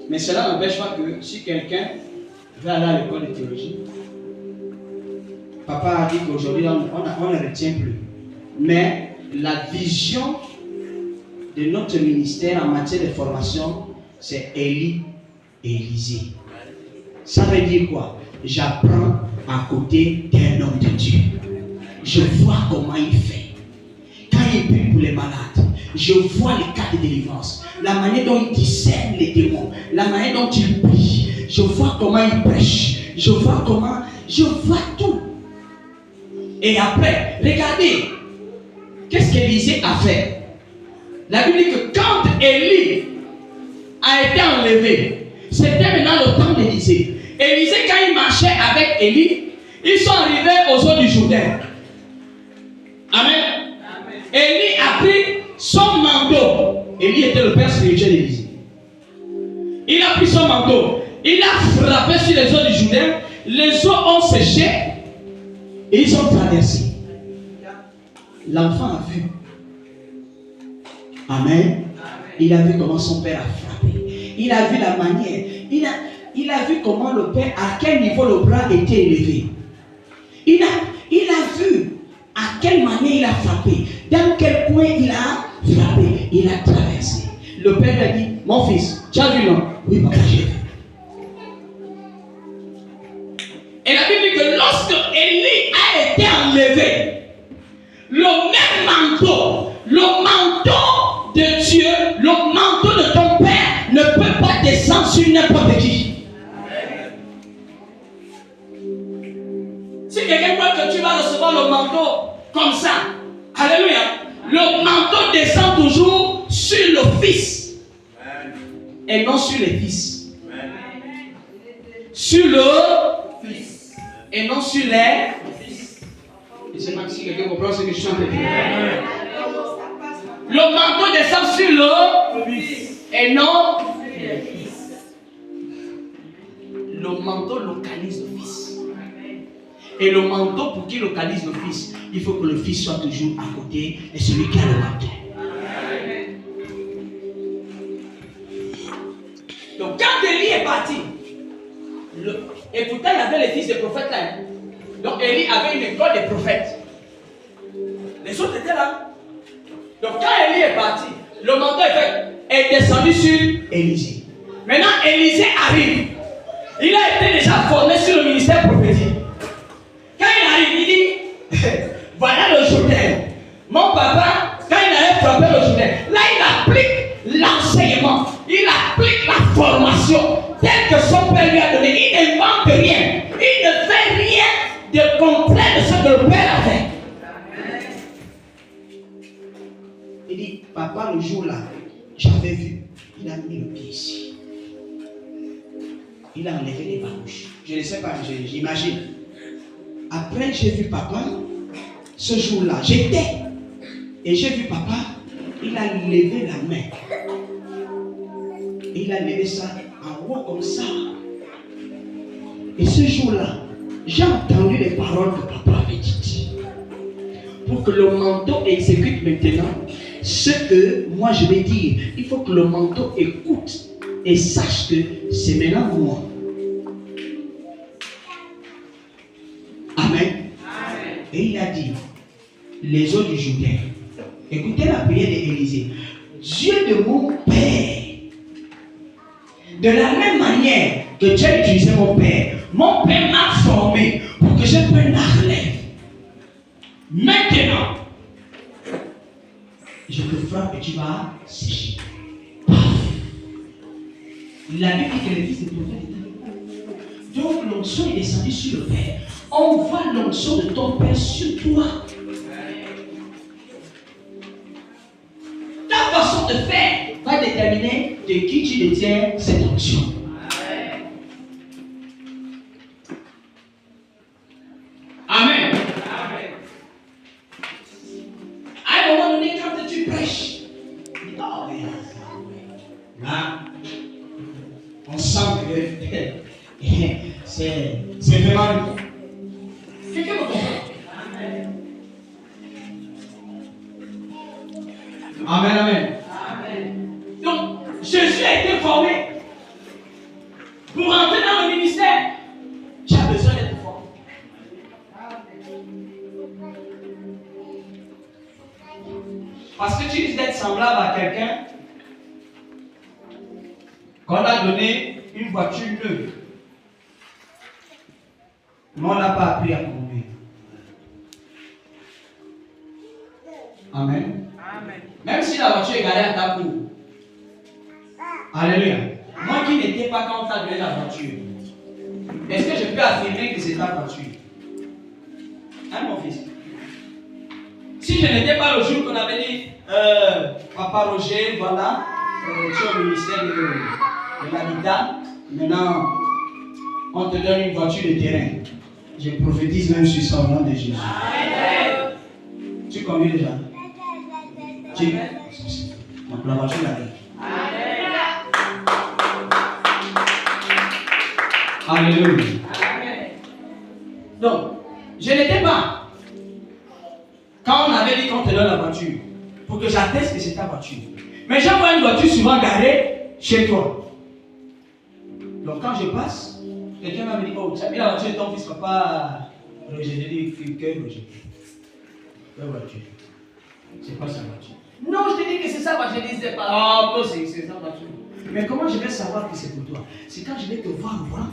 Mais cela n'empêche pas que si quelqu'un Je vais aller à l'école de théologie. Papa a dit qu'aujourd'hui, on ne retient plus. Mais la vision de notre ministère en matière de formation, c'est Élie et Élisée. Ça veut dire quoi? J'apprends à côté d'un homme de Dieu. Je vois comment il fait. Quand il prie pour les malades, je vois les cas de délivrance. La manière dont il discerne les démons. La manière dont il prie. Je vois comment il prêche. Je vois tout. Et après, regardez. Qu'est-ce qu'Élisée a fait? La Bible dit que quand Élie a été enlevé, c'était maintenant le temps d'Élisée. Élisée, quand il marchait avec Élie, ils sont arrivés aux eaux du Jourdain. Amen. Élie a pris son manteau. Élie était le père spirituel d'Élisée. Il a pris son manteau. Il a frappé sur les eaux du Jourdain. Les eaux ont séché. Et ils ont traversé. L'enfant a vu. Amen. Il a vu comment son père a frappé. Il a vu la manière. Il a vu comment le père, à quel niveau le bras était élevé. Il a vu à quelle manière il a frappé. Dans quel coin il a frappé. Il a traversé. Le père lui a dit, mon fils, tu as vu non? Oui, papa, j'ai vu. Et la Bible dit que lorsque Élie a été enlevé, le même manteau, le manteau de Dieu, le manteau de ton père ne peut pas descendre sur n'importe qui. Si quelqu'un croit que tu vas recevoir le manteau comme ça, alléluia, le manteau descend toujours sur le fils et non sur les fils. Sur le fils et non sur les fils. Je ne sais pas si quelqu'un comprend ce que je suis en train de dire. Le manteau descend sur le fils et non sur les fils. Le manteau localise le fils. Et le manteau, pour qu'il localise le fils, il faut que le fils soit toujours à côté de celui qui a le manteau. Donc quand Élie est parti, et pourtant il y avait les fils des prophètes là. Donc Élie avait une école des prophètes. Les autres étaient là. Donc quand Élie est parti, le manteau est descendu sur Élisée. Maintenant Élisée arrive. Il a été déjà formé sur le ministère prophétique. Quand il arrive, il dit, voilà le Jourdain. Mon papa, quand il avait frappé le Jourdain, là il applique l'enseignement, il applique la formation telle que son père lui a donné. Il n'invente rien, il ne fait rien de contraire de ce que le père a fait. Il dit, papa, le jour-là, j'avais vu, il a mis le pied ici. Il a enlevé les babouches. Je ne sais pas, j'imagine. Après, j'ai vu papa, ce jour-là, j'étais. Et j'ai vu papa, il a levé la main. Et il a levé ça en haut comme ça. Et ce jour-là, j'ai entendu les paroles que papa avait dites. Pour que le manteau exécute maintenant ce que moi je vais dire. Il faut que le manteau écoute et sache que c'est maintenant moi. Amen. Et il a dit, les eaux du Jourdain. Écoutez la prière d'Élisée. Dieu de mon Père, de la même manière que tu as utilisé mon Père m'a formé pour que je prenne la relève. Maintenant, je te frappe et tu vas sécher. La Bible dit que les fils des prophètes étaient. Donc l'onction est descendue sur le Père. On voit l'onction de ton Père sur toi. Ta façon de faire va déterminer de qui tu détiens cette onction. Amen. À un moment donné, quand tu prêches, oh, là, on sent que c'est vraiment. Quelqu'un me comprend? Amen, amen. Donc, Jésus a été formé pour entrer dans le ministère. Parce que tu risques d'être semblable à quelqu'un qu'on a donné une voiture neuve. Mais on n'a pas appris à conduire. Amen. Amen. Même si la voiture est garée à ta cour. Alléluia. Moi qui n'étais pas quand on t'a donné la voiture, est-ce que je peux affirmer que c'est ta voiture? Hein, mon fils? Si je n'étais pas le jour qu'on avait dit, Papa Roger, voilà, tu es au ministère de l'habitat, maintenant on te donne une voiture de terrain. Je prophétise même sur ça au nom de Jésus. Amen. Tu conduis déjà? Tu donc la voiture arrive. Alléluia. Amen. Donc, je n'étais pas. Quand on avait dit qu'on te donne la voiture, pour que j'atteste que c'est ta voiture. Mais j'envoie une voiture souvent garée chez toi. Donc quand je passe, quelqu'un m'a dit, oh, tu as mis la voiture de ton fils, papa. Roger, j'ai dit, quelle Roger? Quelle voiture? C'est pas sa voiture. Non, je te dis que c'est sa voiture, je disais pas. Ah, oh, c'est sa voiture. Mais comment je vais savoir que c'est pour toi? C'est quand je vais te voir au volant.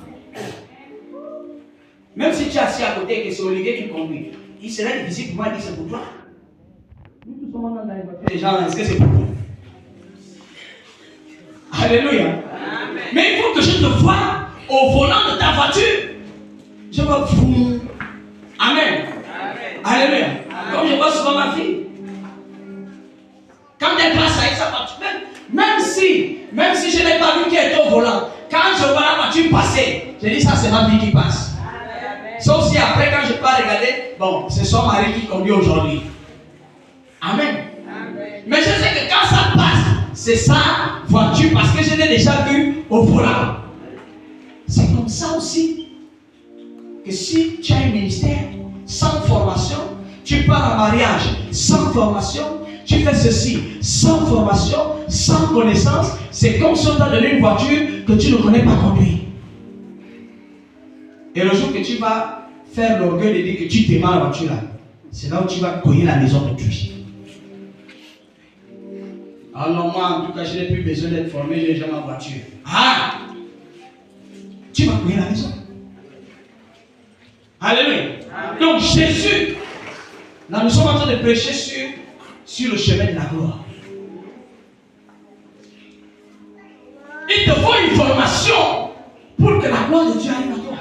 Même si tu es assis à côté et que c'est Olivier qui conduit, il serait difficile pour moi de dire c'est pour toi. Nous tous sommes dans les voitures. Les gens, est-ce que c'est pour toi? Alléluia. Amen. Mais il faut que je te voie au volant de ta voiture. Je vais vous. Amen. Amen. Alléluia. Amen. Comme je vois souvent ma fille. Quand elle passe avec sa voiture, même si je n'ai pas vu qu'elle était au volant, quand je vois la voiture passer, je dis ça c'est ma fille qui passe. Amen. Sauf si après quand je peux regarder, bon, c'est son mari qui conduit aujourd'hui. Amen. Amen. Mais je sais que quand ça passe, c'est sa voiture parce que je l'ai déjà vu au volant. C'est comme ça aussi que si tu as un ministère sans formation, tu pars en mariage sans formation, tu fais ceci sans formation, sans connaissance, c'est comme si on t'a donné une voiture que tu ne connais pas conduire. Et le jour que tu vas faire l'orgueil de dire que tu t'aimes la voiture là, c'est là où tu vas cogner la maison de Dieu. Alors moi, en tout cas, je n'ai plus besoin d'être formé, j'ai déjà ma voiture. Ah! Tu vas cogner la maison. Alléluia. Amen. Donc Jésus, là nous sommes en train de prêcher sur le chemin de la gloire. Il te faut une formation pour que la gloire de Dieu arrive à toi.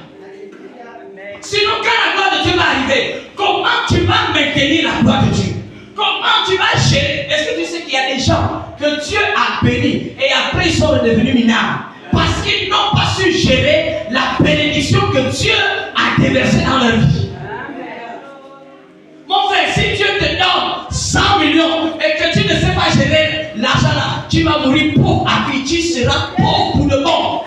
Sinon, quand la gloire de Dieu va arriver, comment tu vas maintenir la gloire de Dieu? Comment tu vas gérer? Est-ce que tu sais qu'il y a des gens que Dieu a bénis et après ils sont devenus minables parce qu'ils n'ont pas su gérer la bénédiction que Dieu a déversée dans leur vie? Mon frère, si Dieu te donne 100 millions et que tu ne sais pas gérer l'argent là, tu vas mourir pauvre à vie, tu seras pauvre pour le monde.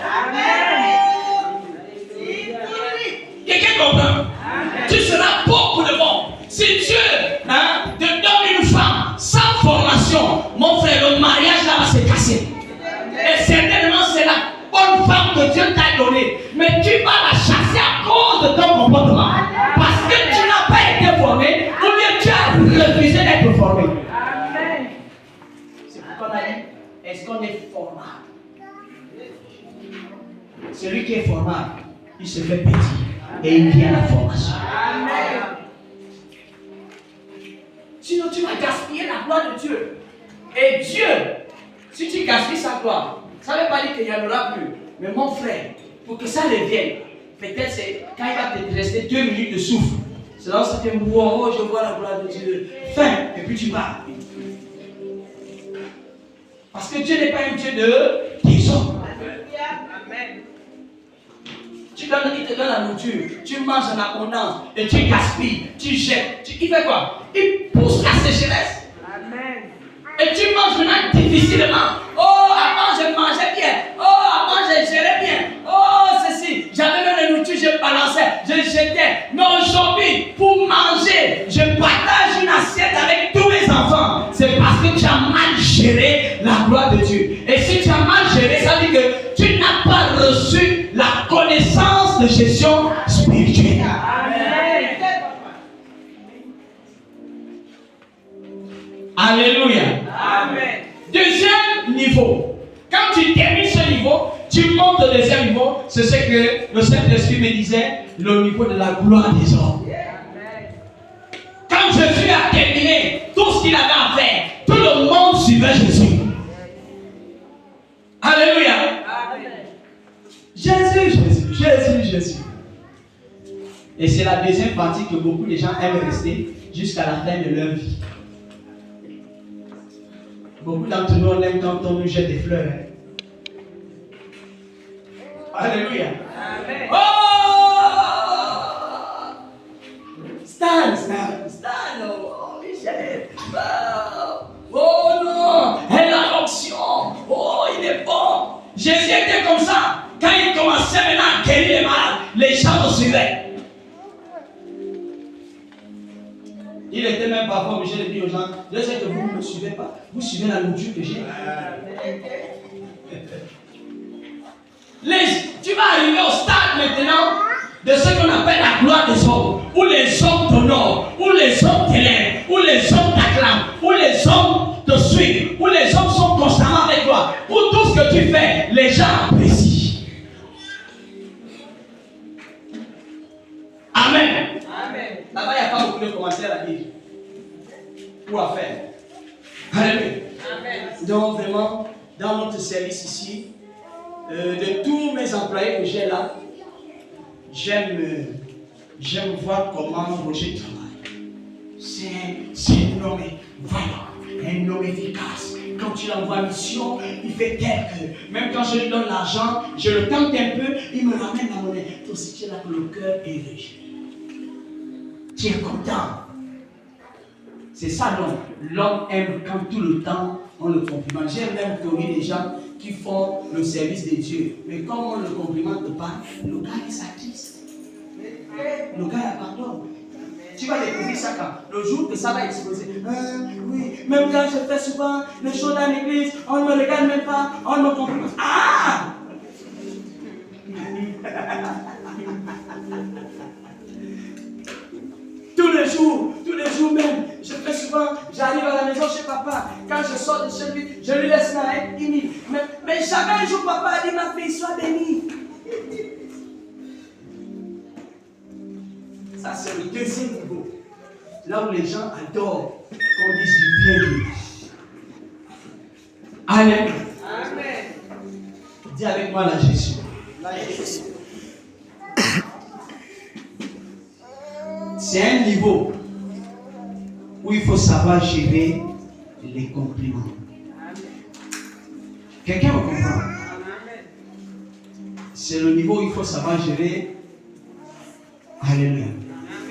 Quelqu'un comprend? Tu seras pauvre pour le monde. Si Dieu te donne une femme sans formation, mon frère, le mariage là va se casser. Et certainement c'est la bonne femme que Dieu t'a donnée. Mais tu vas la chasser à cause de ton comportement. Parce que tu n'as pas été formé, ou bien tu as refusé d'être formé. Amen. C'est pourquoi on a dit, est-ce qu'on est formable? Celui qui est formable, il se fait petit et il vient à la formation. Amen. Sinon tu vas gaspiller la gloire de Dieu. Et Dieu, si tu gaspilles sa gloire, ça ne veut pas dire qu'il n'y en aura plus. Mais mon frère, pour que ça revienne, peut-être c'est quand il va te rester 2 minutes de souffle. C'est là où ça fait wow, je vois la gloire de Dieu. Fin, et puis tu vas. Parce que Dieu n'est pas un Dieu de désordre. Amen. Il te donne la nourriture, tu manges en abondance et tu gaspilles, tu jettes. Il fait quoi? Il pousse la sécheresse. Amen. Et tu manges maintenant difficilement. Oh, avant je mangeais bien. Oh, avant je gérais bien. Oh, ceci. J'avais même la nourriture, je balançais, je jetais. Mais aujourd'hui, pour manger, je partage une assiette avec tous mes enfants. C'est parce que tu as mal géré la gloire de Dieu. Et si tu as mal géré, ça veut dire que tu n'as pas reçu la connaissance de gestion spirituelle. Amen. Alléluia. Amen. Deuxième niveau. Quand tu termines ce niveau, tu montes au deuxième niveau. C'est ce que le Saint-Esprit me disait, le niveau de la gloire des hommes. Quand Jésus a terminé tout ce qu'il avait à faire, tout le monde suivait Jésus. Alléluia. Amen. Jésus. Et c'est la deuxième partie que beaucoup de gens aiment rester jusqu'à la fin de leur vie. Beaucoup d'entre nous, on aime quand on nous jette des fleurs. Alléluia. Amen. Oh! Stan. Oh, Michel. Oh non, elle a l'onction. Oh, il est bon. Jésus était comme ça. Quand il commençait maintenant à guérir les malades, les gens le suivaient. Il était même parfois obligé de dire aux gens, je sais que vous ne me suivez pas, vous suivez la nourriture que j'ai. Tu vas arriver au stade maintenant de ce qu'on appelle la gloire des hommes, où les hommes t'honorent, où les hommes t'élèvent, où les hommes t'acclament, où les hommes te suivent, où les hommes sont constamment avec toi, où tout ce que tu fais, les gens apprécient. Amen. Amen. Là-bas, il n'y a pas beaucoup de commentaires à dire ou à faire. Alléluia. Amen. Donc, vraiment, dans notre service ici, de tous mes employés que j'ai là, j'aime voir comment Roger travaille. C'est un homme vaillant, un homme efficace. Quand tu l'envoies en mission, il fait tel que, même quand je lui donne l'argent, je le tente un peu, il me ramène la monnaie. Toi aussi, tu es là que le cœur est léger. Tu es content. C'est ça l'homme. L'homme aime quand tout le temps on le complimente. J'aime même connu des gens qui font le service de Dieu. Mais comme on ne le complimente pas, le gars il s'attriste. Le gars il pardon. Tu vas découvrir ça quand le jour que ça va exploser. Oui, même quand je fais souvent les choses dans l'église, on ne me regarde même pas, on ne me complimente. Ah! Tous les jours même, je fais souvent, j'arrive à la maison chez papa, quand je sors de chez lui, je lui laisse là, mais jamais un jour papa a dit ma fille, sois bénie. Ça c'est le deuxième niveau, là où les gens adorent qu'on dise du bien de lui. Amen. Amen. Dis avec moi la Jésus. C'est un niveau où il faut savoir gérer les compliments. Quelqu'un me comprend? C'est le niveau où il faut savoir gérer. Alléluia.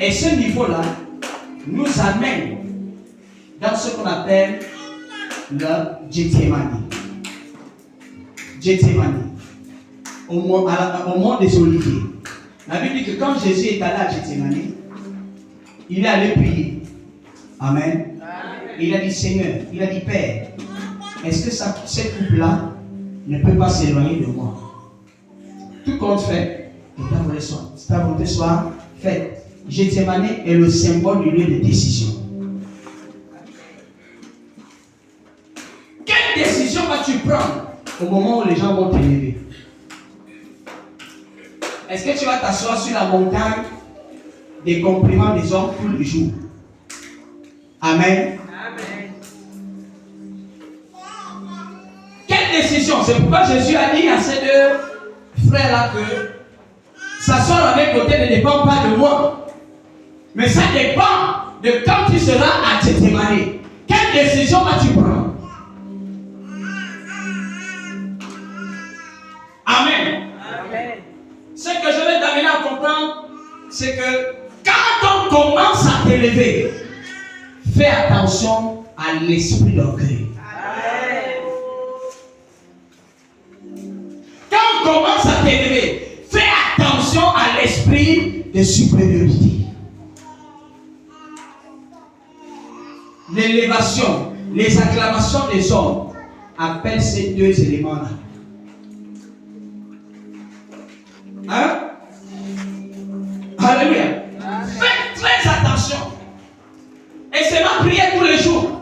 Et ce niveau-là nous amène dans ce qu'on appelle le Gethsémani. Gethsémani. Au mont des Oliviers. La Bible dit que quand Jésus est allé à Gethsémani, il est allé prier. Amen. Amen. Il a dit Seigneur, il a dit Père, est-ce que cette couple-là ne peut pas s'éloigner de moi? Tout compte fait, que ta volonté soit faite. Gethsémani est le symbole du lieu de décision. Quelle décision vas-tu prendre au moment où les gens vont t'élever? Est-ce que tu vas t'asseoir sur la montagne des compliments des hommes tous les jours? Amen. Amen. Quelle décision? C'est pourquoi Jésus a dit à ces deux frères-là que s'asseoir à mes côtés ne dépend pas de moi. Mais ça dépend de quand tu seras à Gethsémani. Quelle décision vas-tu prendre? Amen. Amen. Ce que je vais t'amener à comprendre, c'est que quand on commence à t'élever, fais attention à l'esprit d'orgueil. Amen. Quand on commence à t'élever, fais attention à l'esprit de supériorité. L'élévation, les acclamations des hommes appellent ces deux éléments-là. Hein? Alléluia. Faites très attention. Et c'est ma prière tous les jours.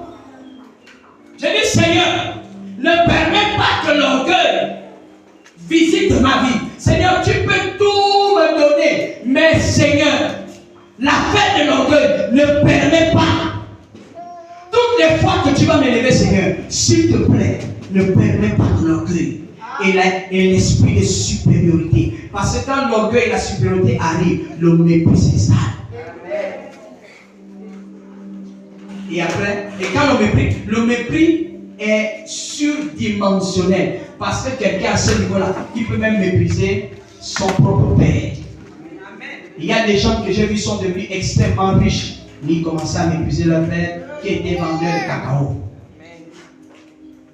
que tu vas m'élever, Seigneur, s'il te plaît, ne permets pas ton orgueil et l'esprit de supériorité. Parce que quand l'orgueil et la supériorité arrivent, le mépris s'installe. Et après, et quand le mépris est surdimensionnel. Parce que quelqu'un à ce niveau-là, il peut même mépriser son propre père. Il y a des gens que j'ai vus sont devenus extrêmement riches. Ils commençaient à mépriser leur père qui était vendeur de cacao.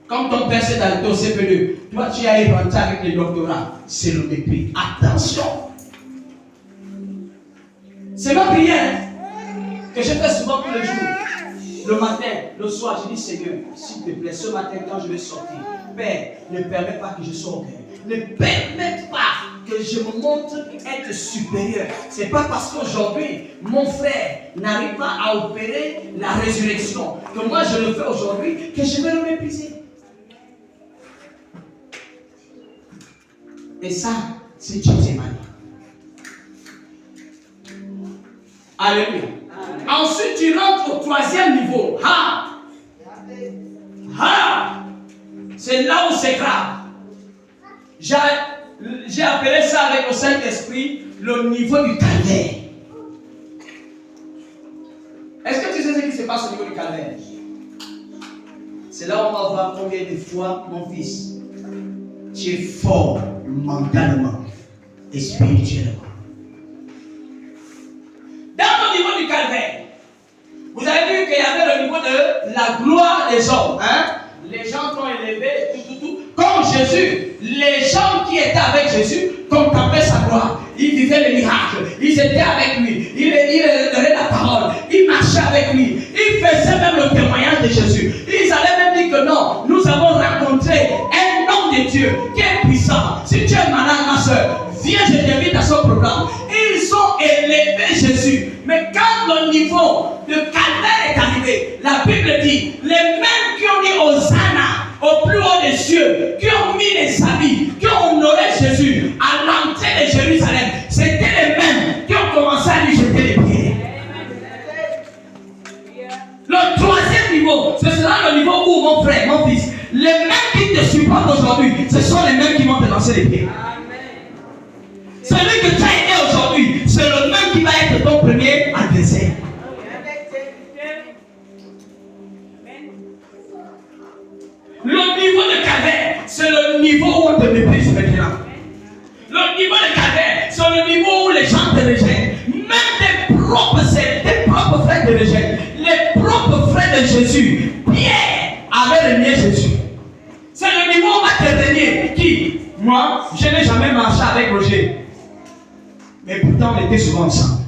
Comme ton père c'est dans ton CP2, toi tu as inventé avec les doctorats, c'est le mépris. Attention! C'est ma prière que je fais souvent tous les jours. Le matin, le soir, je dis Seigneur, s'il te plaît, ce matin quand je vais sortir, Père, ne permets pas que je sois orgueilleux. Ne permets pas que je me montre être supérieur. C'est pas parce qu'aujourd'hui, mon frère n'arrive pas à opérer la résurrection, que moi je le fais aujourd'hui, que je vais le mépriser. Et ça, c'est Dieu qui m'a dit. Alléluia. Ensuite, tu rentres au troisième niveau. C'est là où c'est grave. J'ai appelé ça avec le Saint-Esprit le niveau du calvaire. Est-ce que tu sais ce qui se passe au niveau du calvaire? C'est là où on va voir combien de fois, mon fils, tu es fort mentalement et spirituellement. Dans le niveau du calvaire, vous avez vu qu'il y avait le niveau de la gloire des hommes. Les gens t'ont élevé, tout. Comme Jésus, les gens qui étaient avec Jésus contemplaient sa gloire. Ils vivaient les miracles. Ils étaient avec lui. Ils leur donnaient la parole. Ils marchaient avec lui. Ils faisaient même le témoignage de Jésus. Ils allaient même dire que non, nous avons rencontré un homme de Dieu qui est puissant. Si tu es malade, ma soeur, viens, je t'invite à son programme. Ils ont élevé Jésus. Mais quand le niveau de calvaire est arrivé, la Bible dit, les mêmes qui ont dit Hosanna au plus haut des cieux, qui ont mis les habits, qui ont honoré Jésus à l'entrée de Jérusalem, c'était les mêmes qui ont commencé à lui jeter les pieds. Le troisième niveau, ce sera le niveau où, mon frère, mon fils, les mêmes qui te supportent aujourd'hui, ce sont les mêmes qui vont te lancer les pieds. Celui que tu as aidé aujourd'hui, c'est le même qui va être ton premier adversaire. Le niveau de calvaire, c'est le niveau où on te méprise maintenant. Le niveau de calvaire, c'est le niveau où les gens te rejettent. Même tes propres frères te rejettent. Les propres frères de Jésus, Pierre avait renié Jésus. C'est le niveau où on va te renier. Qui? Moi, je n'ai jamais marché avec Roger. Mais pourtant, on était souvent ensemble.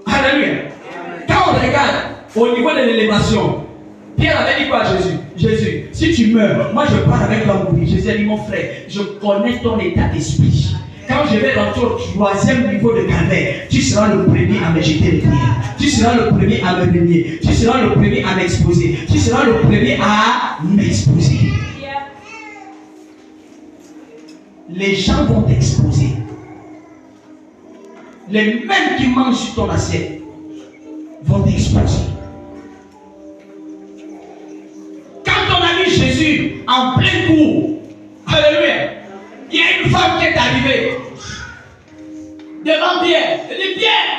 Alléluia. Quand on regarde au niveau de l'élévation, Pierre avait dit quoi à Jésus? Jésus, si tu meurs, moi je pars avec toi mourir. Jésus a dit, mon frère, je connais ton état d'esprit. Quand je vais rentrer au troisième niveau de calvaire, tu seras le premier à me jeter les pierres. Tu seras le premier à me renier. Tu seras le premier à m'exposer. Tu seras le premier à m'exposer. Les gens vont t'exposer. Les mêmes qui mangent sur ton assiette vont t'exposer. Quand on a vu Jésus en plein cours, alléluia, il y a une femme qui est arrivée devant Pierre. Elle dit, Pierre,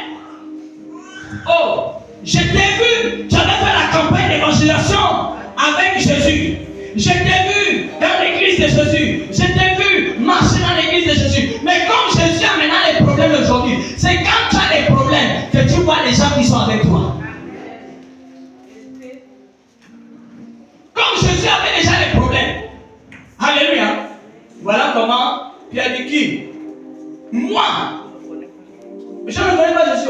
oh, je t'ai vu, j'avais fait la campagne d'évangélisation avec Jésus. Je t'ai vu dans l'église de Jésus. Je t'ai vu marcher dans l'église de Jésus. Mais comme Jésus a maintenant les problèmes aujourd'hui, c'est quand tu as des problèmes que tu vois les gens qui sont avec toi. Comme Jésus avait déjà les problèmes. Alléluia. Voilà comment Pierre dit qui? Moi. Je ne connais pas Jésus.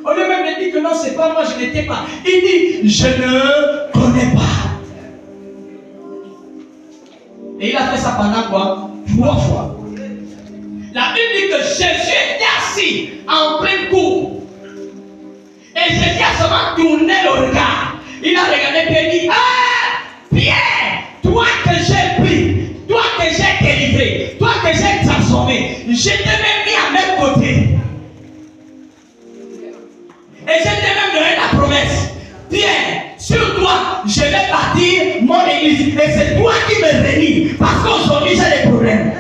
On lui même dit que non, c'est pas moi, je n'étais pas. Il dit, je ne connais pas. Et il a fait ça pendant quoi? 3 fois. La Bible dit que Jésus était assis en pleine cour. Et Jésus a seulement tourné le regard. Il a regardé Pierre et dit, ah, Pierre, toi que j'ai pris, toi que j'ai délivré, toi que j'ai transformé, je t'ai même mis à même côté. Et je t'ai même donné la promesse difficile. Et c'est toi qui me réunis. Parce qu'aujourd'hui, j'ai des problèmes.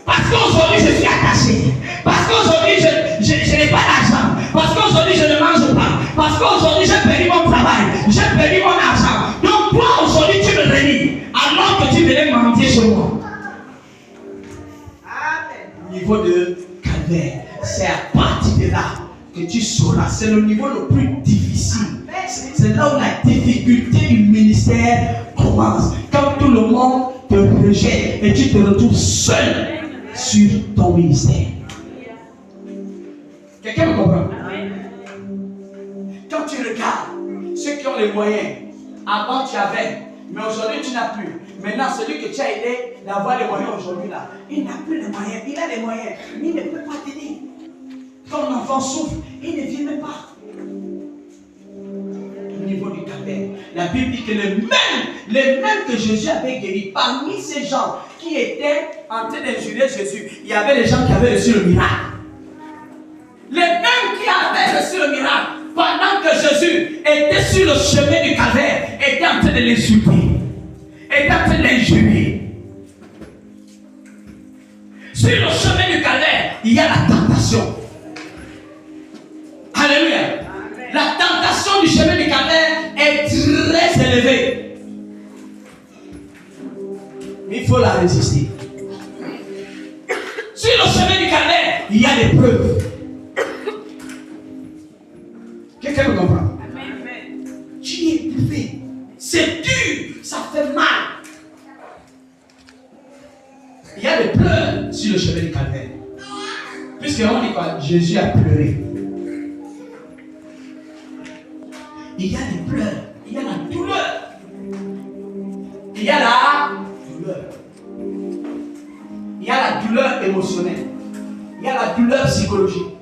Parce qu'aujourd'hui, je suis attaché. Parce qu'aujourd'hui, je n'ai pas d'argent. Parce qu'aujourd'hui, je ne mange pas. Parce qu'aujourd'hui, j'ai perdu mon travail. J'ai perdu mon argent. Donc, toi, aujourd'hui, tu me réunis. Alors que tu venais mentir sur moi. Au niveau de calvaire, c'est à partir de là que tu sauras. C'est le niveau le plus difficile. C'est là où la difficulté du ministère commence. Quand tout le monde te rejette et tu te retrouves seul sur ton ministère. Quelqu'un me comprend? Quand tu regardes ceux qui ont les moyens, avant tu avais, mais aujourd'hui tu n'as plus. Maintenant, celui que tu as aidé d'avoir les moyens aujourd'hui là, il n'a plus les moyens, il a les moyens, mais il ne peut pas t'aider. Quand l'enfant souffre, il ne vient même pas. Au niveau du calvaire, la Bible dit que les mêmes que Jésus avait guéris, parmi ces gens qui étaient en train d'injurer Jésus, il y avait des gens qui avaient reçu le miracle. Les mêmes qui avaient reçu le miracle, pendant que Jésus était sur le chemin du calvaire, étaient en train de l'insulter, étaient en train de l'injurer. Sur le chemin du calvaire, il y a la tentation. Alléluia. Amen. La tentation du chemin du calvaire est très élevée. Mais il faut la résister. Sur le chemin du calvaire, il y a des preuves. Quelqu'un me comprend? Amen. Tu es éprouvé. C'est dur. Ça fait mal. Il y a des pleurs sur le chemin du calvaire. Puisqu'on dit quoi? Jésus a pleuré. Il y a des pleurs. Il y a la douleur. Il y a la douleur. Il y a la douleur émotionnelle. Il y a la douleur psychologique.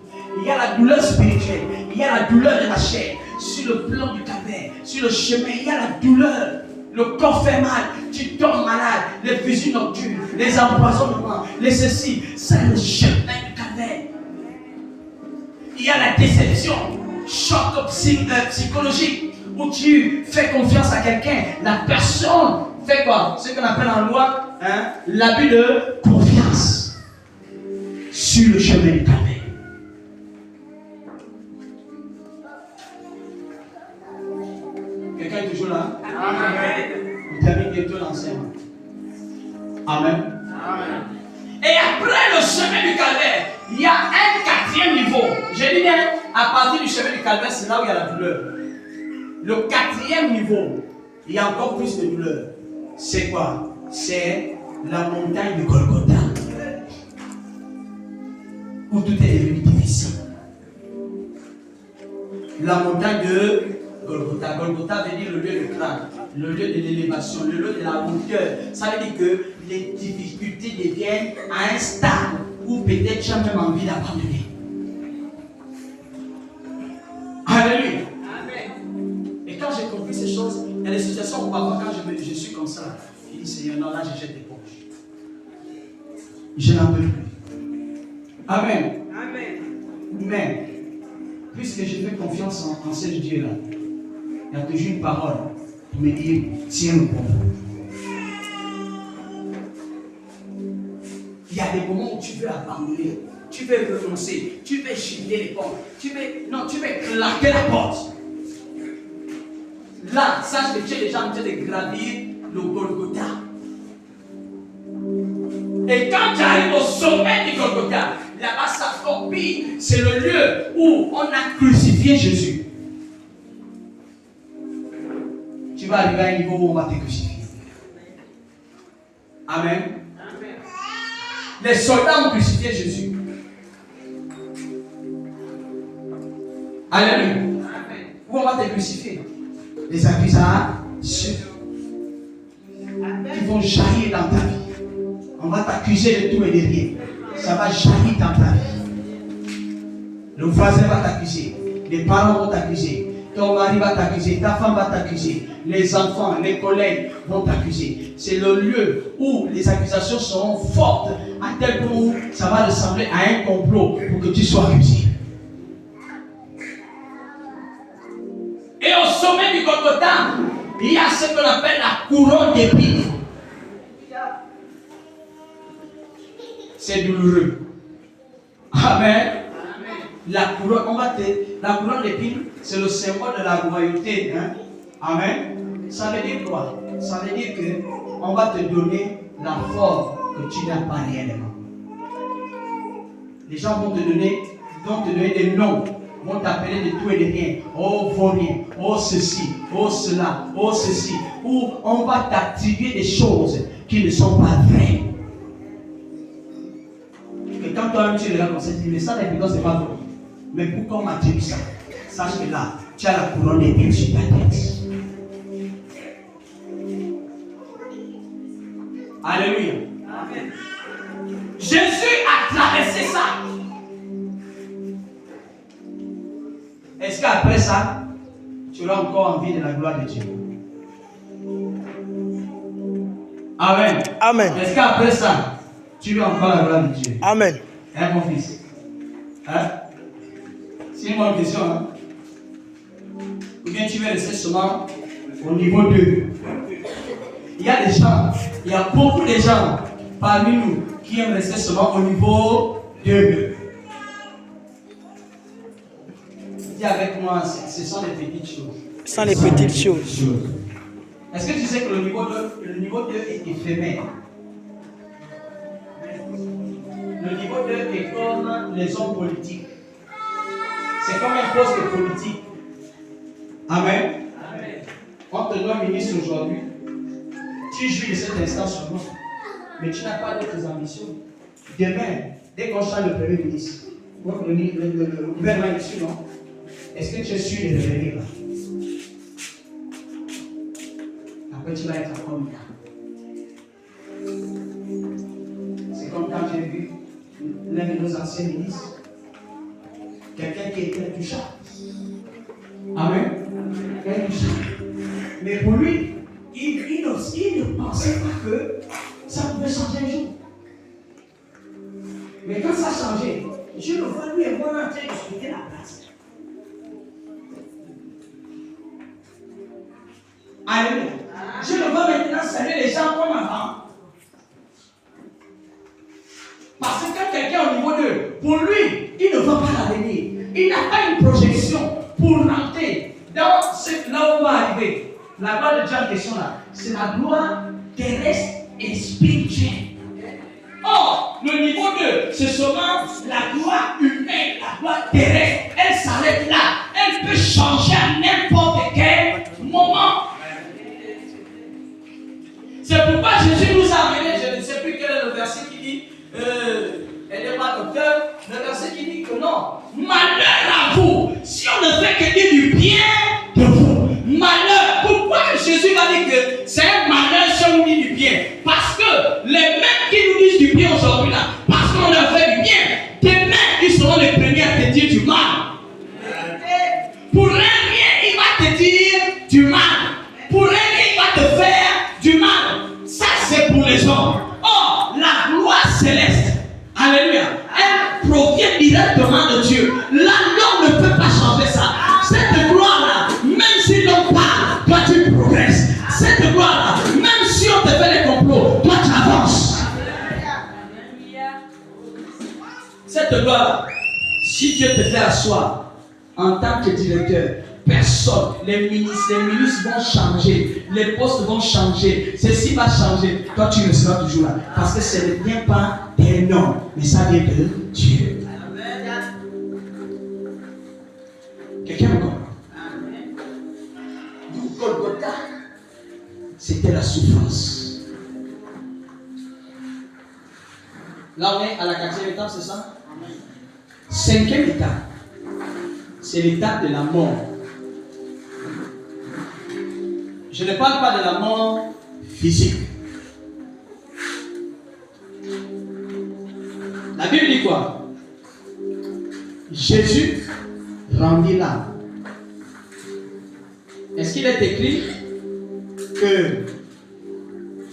Il y a la douleur spirituelle. Il y a la douleur de la chair. Sur le plan du calvaire, sur le chemin, il y a la douleur. Le corps fait mal, tu tombes malade, les fusils nocturnes, les empoisonnements, les ceci, c'est le chemin du calvaire. Il y a la déception, choc psychologique, où tu fais confiance à quelqu'un, la personne fait quoi? Ce qu'on appelle en loi, l'abus de confiance sur le chemin du calvaire. Quelqu'un est toujours là? Amen. Vous terminez bientôt l'enseignement. Amen. Amen. Et après le chemin du calvaire, il y a un quatrième niveau. Je dis bien, à partir du chemin du calvaire, c'est là où il y a la douleur. Le quatrième niveau, il y a encore plus de douleur. C'est quoi? C'est la montagne de Golgotha. Où tout est devenu difficile. La montagne de Golgotha. Golgotha veut dire le lieu de crâne, le lieu de l'élévation, le lieu de la hauteur. Ça veut dire que les difficultés deviennent à un stade où peut-être tu as même envie d'abandonner. Alléluia. Amen. Et quand j'ai compris ces choses, il y a des situations où parfois quand je suis comme ça, je dis Seigneur, non, là je jette des poches. Je n'en peux plus. Amen. Amen. Mais, puisque je fais confiance en ce Dieu-là, il y a toujours une parole pour me dire, tiens le bon. Il y a des moments où tu veux abandonner, tu veux renoncer, tu veux jeter les portes, tu veux claquer la porte. Là, sache que tu es déjà en train de gravir le Golgotha. Et quand tu arrives au sommet du Golgotha, là-bas, ça copie, c'est le lieu où on a crucifié Jésus. Tu vas arriver à un niveau où on va te crucifier. Amen. Amen. Les soldats ont crucifié Jésus. Alléluia. Amen. Où on va te crucifier? Les accusations qui vont jaillir dans ta vie. On va t'accuser de tout et de rien. Ça va jaillir dans ta vie. Le voisin va t'accuser. Les parents vont t'accuser. Ton mari va t'accuser. Ta femme va t'accuser. Les enfants, les collègues vont t'accuser. C'est le lieu où les accusations seront fortes à tel point où ça va ressembler à un complot pour que tu sois accusé. Et au sommet du Golgotha, il y a ce qu'on appelle la couronne d'épines. C'est douloureux. Amen. La couronne, la couronne d'épines, c'est le symbole de la royauté. Hein? Amen. Ça veut dire quoi? Ça veut dire que on va te donner la forme que tu n'as pas réellement. Les gens vont te donner des noms, vont t'appeler de tout et de rien. Oh, vaurien, oh ceci, oh cela, oh ceci. Ou on va t'attribuer des choses qui ne sont pas vraies. Et quand toi-même tu regardes comme ça, tu dis, mais ça c'est pas vrai. Mais pourquoi on m'attribue ça? Sache que là, tu as la couronne d'épines sur ta tête. Alléluia. Amen. Jésus a traversé ça. Est-ce qu'après ça, tu auras encore envie de la gloire de Dieu? Amen. Amen. Est-ce qu'après ça, tu veux encore la gloire de Dieu? Amen. Hein, mon fils? Hein? C'est une bonne question. Hein? Ou bien tu veux rester seulement au niveau 2? Il y a des gens, il y a beaucoup de gens parmi nous qui aiment rester seulement au niveau 2. Dis avec moi, ce sont des petites choses. Ce sont les petites choses. Est-ce que tu sais que le niveau 2 est éphémère? Le niveau 2 est comme les hommes politiques. C'est comme un poste politique. Amen. Amen. On te doit ministre aujourd'hui. Tu jouis de cet instant seulement. Mais tu n'as pas d'autres ambitions. Demain, dès qu'on change le premier ministre, le gouvernement est dessus, non? Est-ce que tu es sûr de revenir là? Après, tu vas être encore mieux. C'est comme quand j'ai vu l'un de nos anciens ministres, quelqu'un qui était intouchable. Amen. Intouchable. Mais pour lui, il ne pensait pas que ça pouvait changer un jour. Mais quand ça a changé, je le vois lui et moi en train de discuter la place. Alléluia. Je le vois maintenant saluer les gens comme avant. Parce que quand quelqu'un est au niveau 2, pour lui, il ne voit pas l'avenir. Il n'a pas une projection pour rentrer dans là où on va arriver. La gloire de Dieu en question là, c'est la gloire terrestre et spirituelle. Or, le niveau 2, c'est seulement la gloire humaine, la gloire terrestre. Elle s'arrête là. Elle peut changer à n'importe quel moment. C'est pourquoi Jésus nous a amené, je ne sais plus quel est le verset qui dit, aidez-moi docteur, le verset qui dit que non, malheur à vous, si on ne fait que dire du bien de vous, malheur. Pourquoi Jésus va dire que c'est un malheur si on nous dit du bien? Parce que les mêmes qui nous disent du bien aujourd'hui là, parce qu'on leur fait du bien, demain ils seront les premiers à te dire du mal. Pour rien, il va te dire du mal. Pour rien, il va te faire du mal. Ça c'est pour les hommes. Or, la gloire céleste, alléluia, elle provient directement de Dieu. Là, l'homme ne peut pas changer ça. Cette gloire-là, même si l'homme parle, toi tu progresses. Cette gloire-là, même si on te fait des complots, toi tu avances. Cette gloire-là, si Dieu te fait asseoir en tant que directeur, personne, les ministres vont changer, les postes vont changer, ceci va changer. Toi, tu ne seras toujours là. Parce que ce ne vient pas d'un homme, mais ça vient de Dieu. Quelqu'un me comprend? Donc, Golgotha, c'était la souffrance. Là, on est à la 4e étape, c'est ça? 5e étape, c'est l'étape de la mort. Je ne parle pas de la mort physique. La Bible dit quoi? Jésus rendit l'âme. Est-ce qu'il est écrit que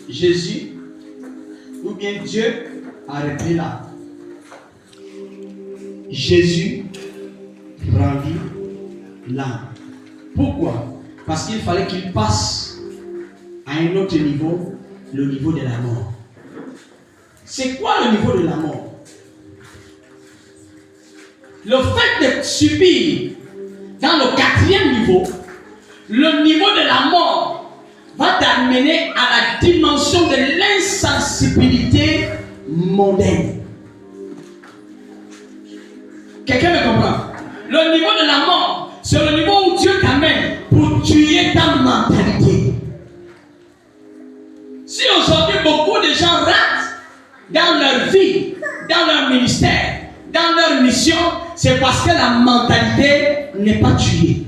Jésus ou bien Dieu a repris l'âme? Jésus rendit l'âme. Pourquoi? Parce qu'il fallait qu'il passe à un autre niveau, le niveau de la mort. C'est quoi le niveau de la mort? Le fait de subir dans le 4e niveau, le niveau de la mort va t'amener à la dimension de l'insensibilité mondaine. Quelqu'un me comprend? Le niveau de la mort, c'est le niveau où Dieu t'amène pour tuer ta mentalité. Si aujourd'hui beaucoup de gens ratent dans leur vie, dans leur ministère, dans leur mission, c'est parce que la mentalité n'est pas tuée.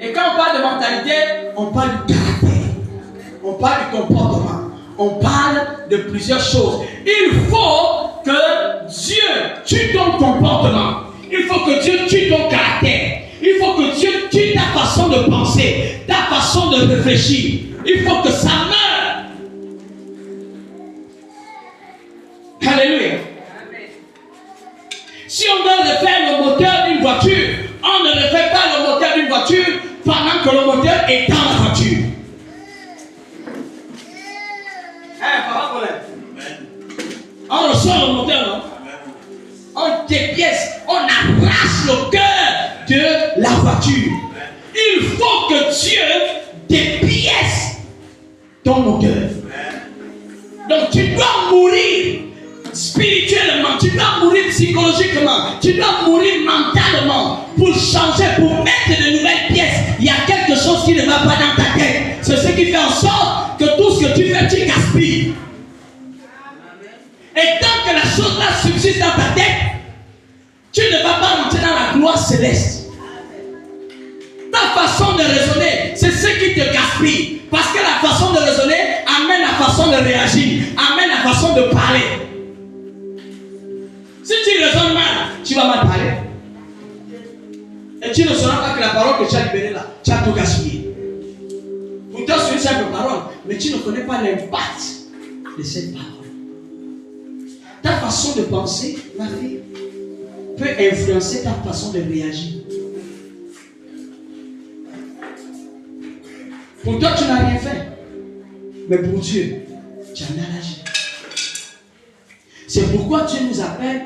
Et quand on parle de mentalité, on parle du caractère, on parle du comportement, on parle de plusieurs choses. Il faut que Dieu tue ton comportement, il faut que Dieu tue ton caractère, il faut que Dieu tue ta façon de penser, ta façon de réfléchir. Il faut que ça meure. Alléluia. Si on veut refaire le moteur d'une voiture, on ne refait pas le moteur d'une voiture pendant que le moteur est dans la voiture. On ressort le moteur, non? On dépièce, on arrache le cœur de la voiture. Il faut que Dieu dépièce ton moteur. Donc tu dois mourir spirituellement, tu dois mourir psychologiquement, tu dois mourir mentalement pour changer, pour mettre de nouvelles pièces. Il y a quelque chose qui ne va pas dans ta tête. C'est ce qui fait en sorte que tout ce que tu fais, tu gaspilles. Et tant que la chose-là subsiste dans ta tête, tu ne vas pas rentrer dans la gloire céleste. Ta façon de raisonner, c'est ce qui te gaspille. Parce que la façon de raisonner amène la façon de réagir, amène la façon de parler. Si tu raisonnes mal, tu vas mal parler. Et tu ne sauras pas que la parole que tu as libérée là, tu as tout gaspillé. Pourtant, c'est une simple parole, mais tu ne connais pas l'impact de cette parole. Ta façon de penser, ma fille, peut influencer ta façon de réagir. Pour toi, tu n'as rien fait. Mais pour Dieu, tu en as agi. C'est pourquoi Dieu nous appelle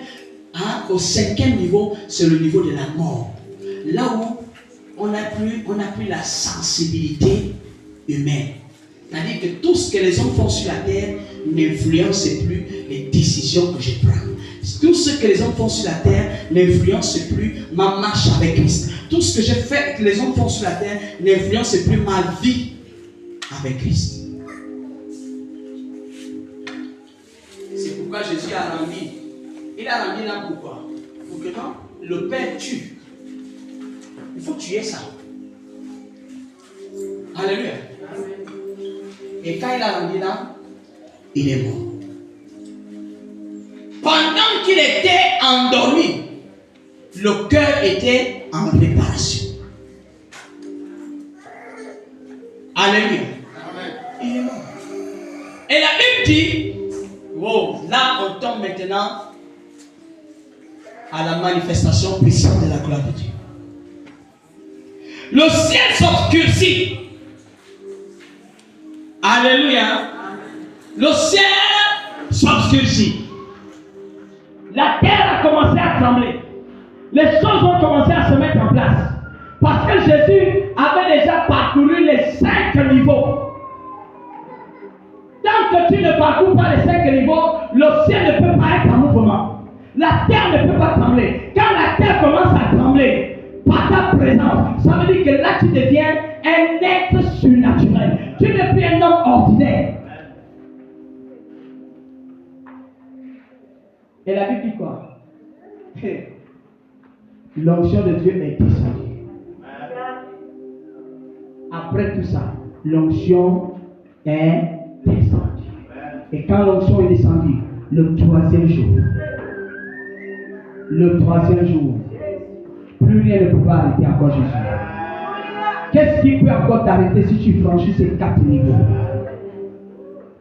au 5e niveau, c'est le niveau de la mort. Là où on n'a plus la sensibilité humaine. C'est-à-dire que tout ce que les hommes font sur la terre n'influence plus les décisions que je prends. Tout ce que les hommes font sur la terre n'influence plus ma marche avec Christ. Tout ce que je fais, que les hommes font sur la terre n'influence plus ma vie avec Christ. C'est pourquoi Jésus a rendu. Il a rendu là pourquoi? Pour que quand le Père tue, il faut tuer ça. Alléluia. Et quand il a rendu là, il est mort. Pendant qu'il était endormi, le cœur était en réparation. Alléluia. Il est mort. Et la Bible dit, wow, là on tombe maintenant à la manifestation puissante de la gloire de Dieu. Le ciel s'obscurcit. Alléluia. Le ciel s'obscurcit. La terre a commencé à trembler. Les choses ont commencé à se mettre en place. Parce que Jésus avait déjà parcouru les 5 niveaux. Tant que tu ne parcours pas les 5 niveaux, le ciel ne peut pas être en mouvement. La terre ne peut pas trembler. Quand la terre commence à trembler, par ta présence, ça veut dire que là tu deviens un être surnaturel. Tu n'es plus un homme ordinaire. Et la Bible dit quoi? L'onction de Dieu est descendue. Après tout ça, l'onction est descendue. Et quand l'onction est descendue, le 3e jour, plus rien ne peut pas arrêter encore Jésus. Qu'est-ce qui peut encore t'arrêter si tu franchis ces 4 niveaux?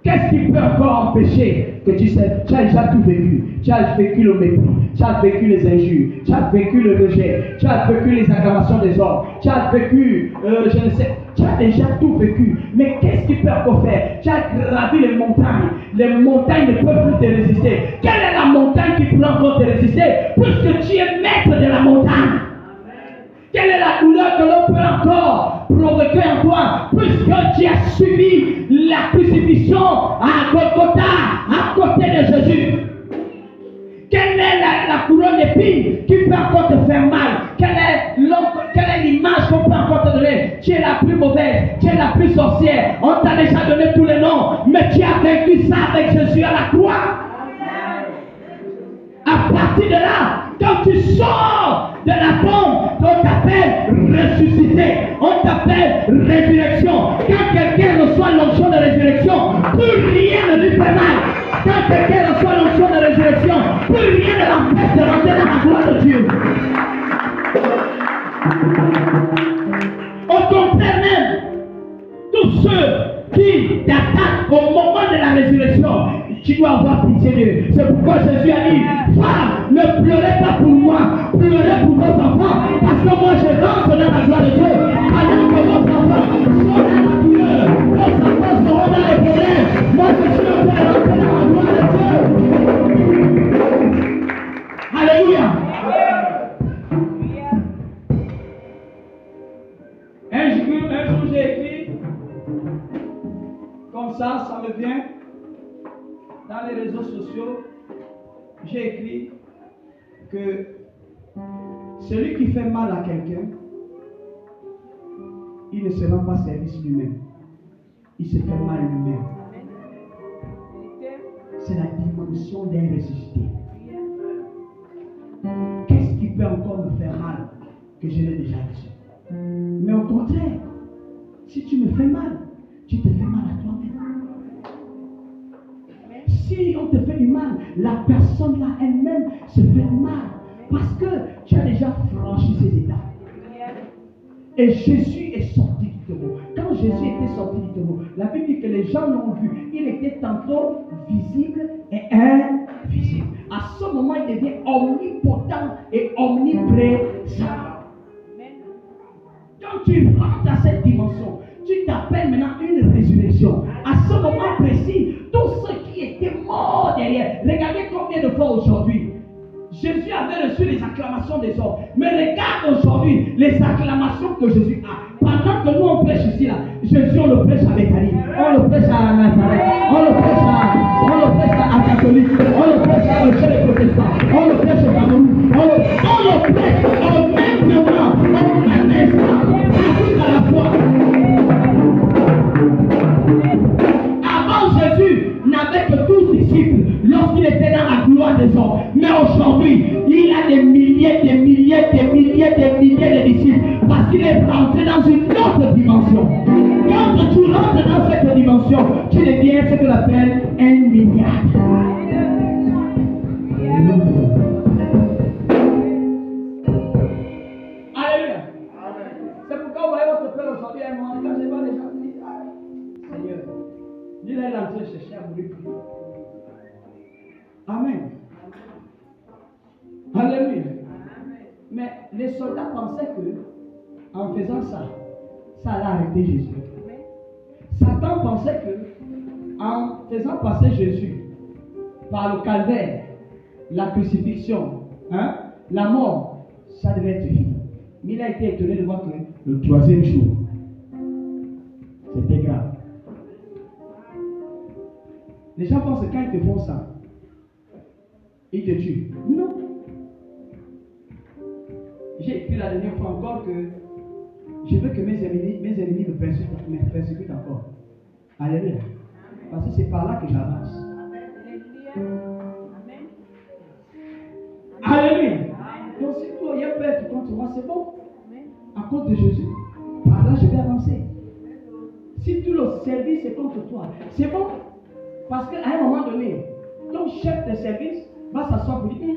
Qu'est-ce qui peut encore empêcher que tu sais, tu as déjà tout vécu. Tu as vécu le mépris, tu as vécu les injures, tu as vécu le rejet, tu as vécu les acclamations des hommes, tu as vécu, je ne sais, Tu as déjà tout vécu. Mais qu'est-ce que tu peux encore faire? Tu as gravi les montagnes. Les montagnes ne peuvent plus te résister. Quelle est la montagne qui peut encore te résister? Puisque tu es maître de la montagne. Quelle est la douleur que l'on peut encore provoquer en toi? Puisque tu as subi la crucifixion à Golgotha, à côté de Jésus. Quelle est la couronne d'épines qui peut encore te faire mal? Quelle est l'image qu'on peut encore te donner? Tu es la plus mauvaise, tu es la plus sorcière. On t'a déjà donné tous les noms, mais tu as vécu ça avec Jésus à la croix. À partir de là, quand tu sors de la tombe, on t'appelle ressuscité, on t'appelle résurrection. Quand quelqu'un reçoit l'onction de résurrection, plus rien ne lui fait mal. Quand quelqu'un reçoit l'onction de résurrection, plus rien ne l'empêche de rentrer dans la gloire de Dieu. Au contraire même, tous ceux qui t'attaquent au moment de la résurrection, tu dois avoir pitié d'eux. C'est pourquoi Jésus a dit, femme, ne pleurez pas pour moi, pleurez pour vos enfants, parce que moi je rentre dans la gloire de Dieu. Alors que vos enfants sont dans la douleur, vos enfants seront dans les problèmes. Moi je suis en train de rentrer dans la gloire de Dieu. Alléluia. Un jour j'ai écrit, comme ça me vient, dans les réseaux sociaux, j'ai écrit que celui qui fait mal à quelqu'un, il ne se rend pas service lui-même. Il se fait mal lui-même. C'est la dimension d'un ressuscité. Qu'est-ce qui peut encore me faire mal que je l'ai déjà reçu? Mais au contraire, si tu me fais mal, tu te fais mal à toi-même. Si on te fait du mal, la personne là elle-même se fait mal. Parce que tu as déjà franchi ces étapes. Et Jésus est sorti du tombeau. Quand Jésus était sorti du tombeau, la Bible dit que les gens l'ont vu. Il était tantôt visible et invisible. À ce moment, il devient omnipotent et omniprésent. Quand tu rentres à cette dimension, tu t'appelles maintenant une résurrection. À ce moment précis, tous ceux qui étaient morts derrière, regardez combien de fois aujourd'hui, Jésus avait reçu les acclamations des hommes. Mais regarde aujourd'hui les acclamations que Jésus a. Pendant que nous on prêche ici là, Jésus on le prêche à Bethany, on le prêche à Nazareth, on le prêche à Catholique, on le prêche chez les protestants, on le prêche au Cameroun, on le prêche au même moment, au même instant, partout à la fois. Avant Jésus n'avait que 12 disciples lorsqu'il était dans la gloire des hommes. Mais aujourd'hui, il a des milliers de disciples parce qu'il est rentré dans une autre dimension. Quand tu rentres dans cette dimension, tu deviens ce qu'on appelle un milliard. Alléluia. C'est pourquoi vous voyez votre Père aujourd'hui à un moment, quand je vois les gens dire, Seigneur, il est rentré chercher à mourir. Amen. Alléluia. Mais les soldats pensaient que, en faisant ça, ça allait arrêter Jésus. Satan pensait que, en faisant passer Jésus par le calvaire, la crucifixion, la mort, ça devait être fini. Mais il a été étonné de voir que le troisième jour, c'était grave. Les gens pensent que quand ils te font ça, ils te tuent. Non. J'ai écrit la dernière fois encore que je veux que mes ennemis me persécutent encore. Alléluia. Parce que c'est par là que j'avance. Alléluia. Donc si tout rien peut être contre moi, c'est bon. À cause de Jésus. Par là, je vais avancer. Si tout le service est contre toi, c'est bon. Parce qu'à un moment donné, ton chef de service va s'asseoir pour dire,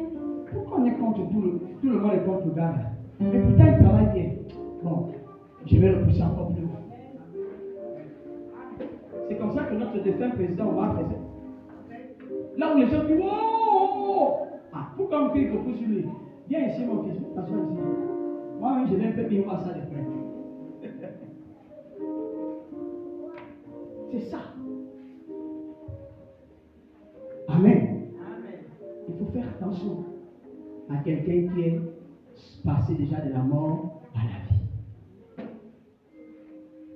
pourquoi on est contre tout le monde est contre le gars là? Mais pourtant il travaille bien. Bon, je vais le pousser encore plus loin. C'est comme ça que notre défunt président Omar faisait. Là où les gens disent, oh, ah, pourquoi on crie beaucoup sur lui? Viens ici mon fils, t'assois ici. Moi, je vais un peu bien voir ça de près. C'est ça. Amen. Il faut faire attention à quelqu'un qui est passé déjà de la mort à la vie.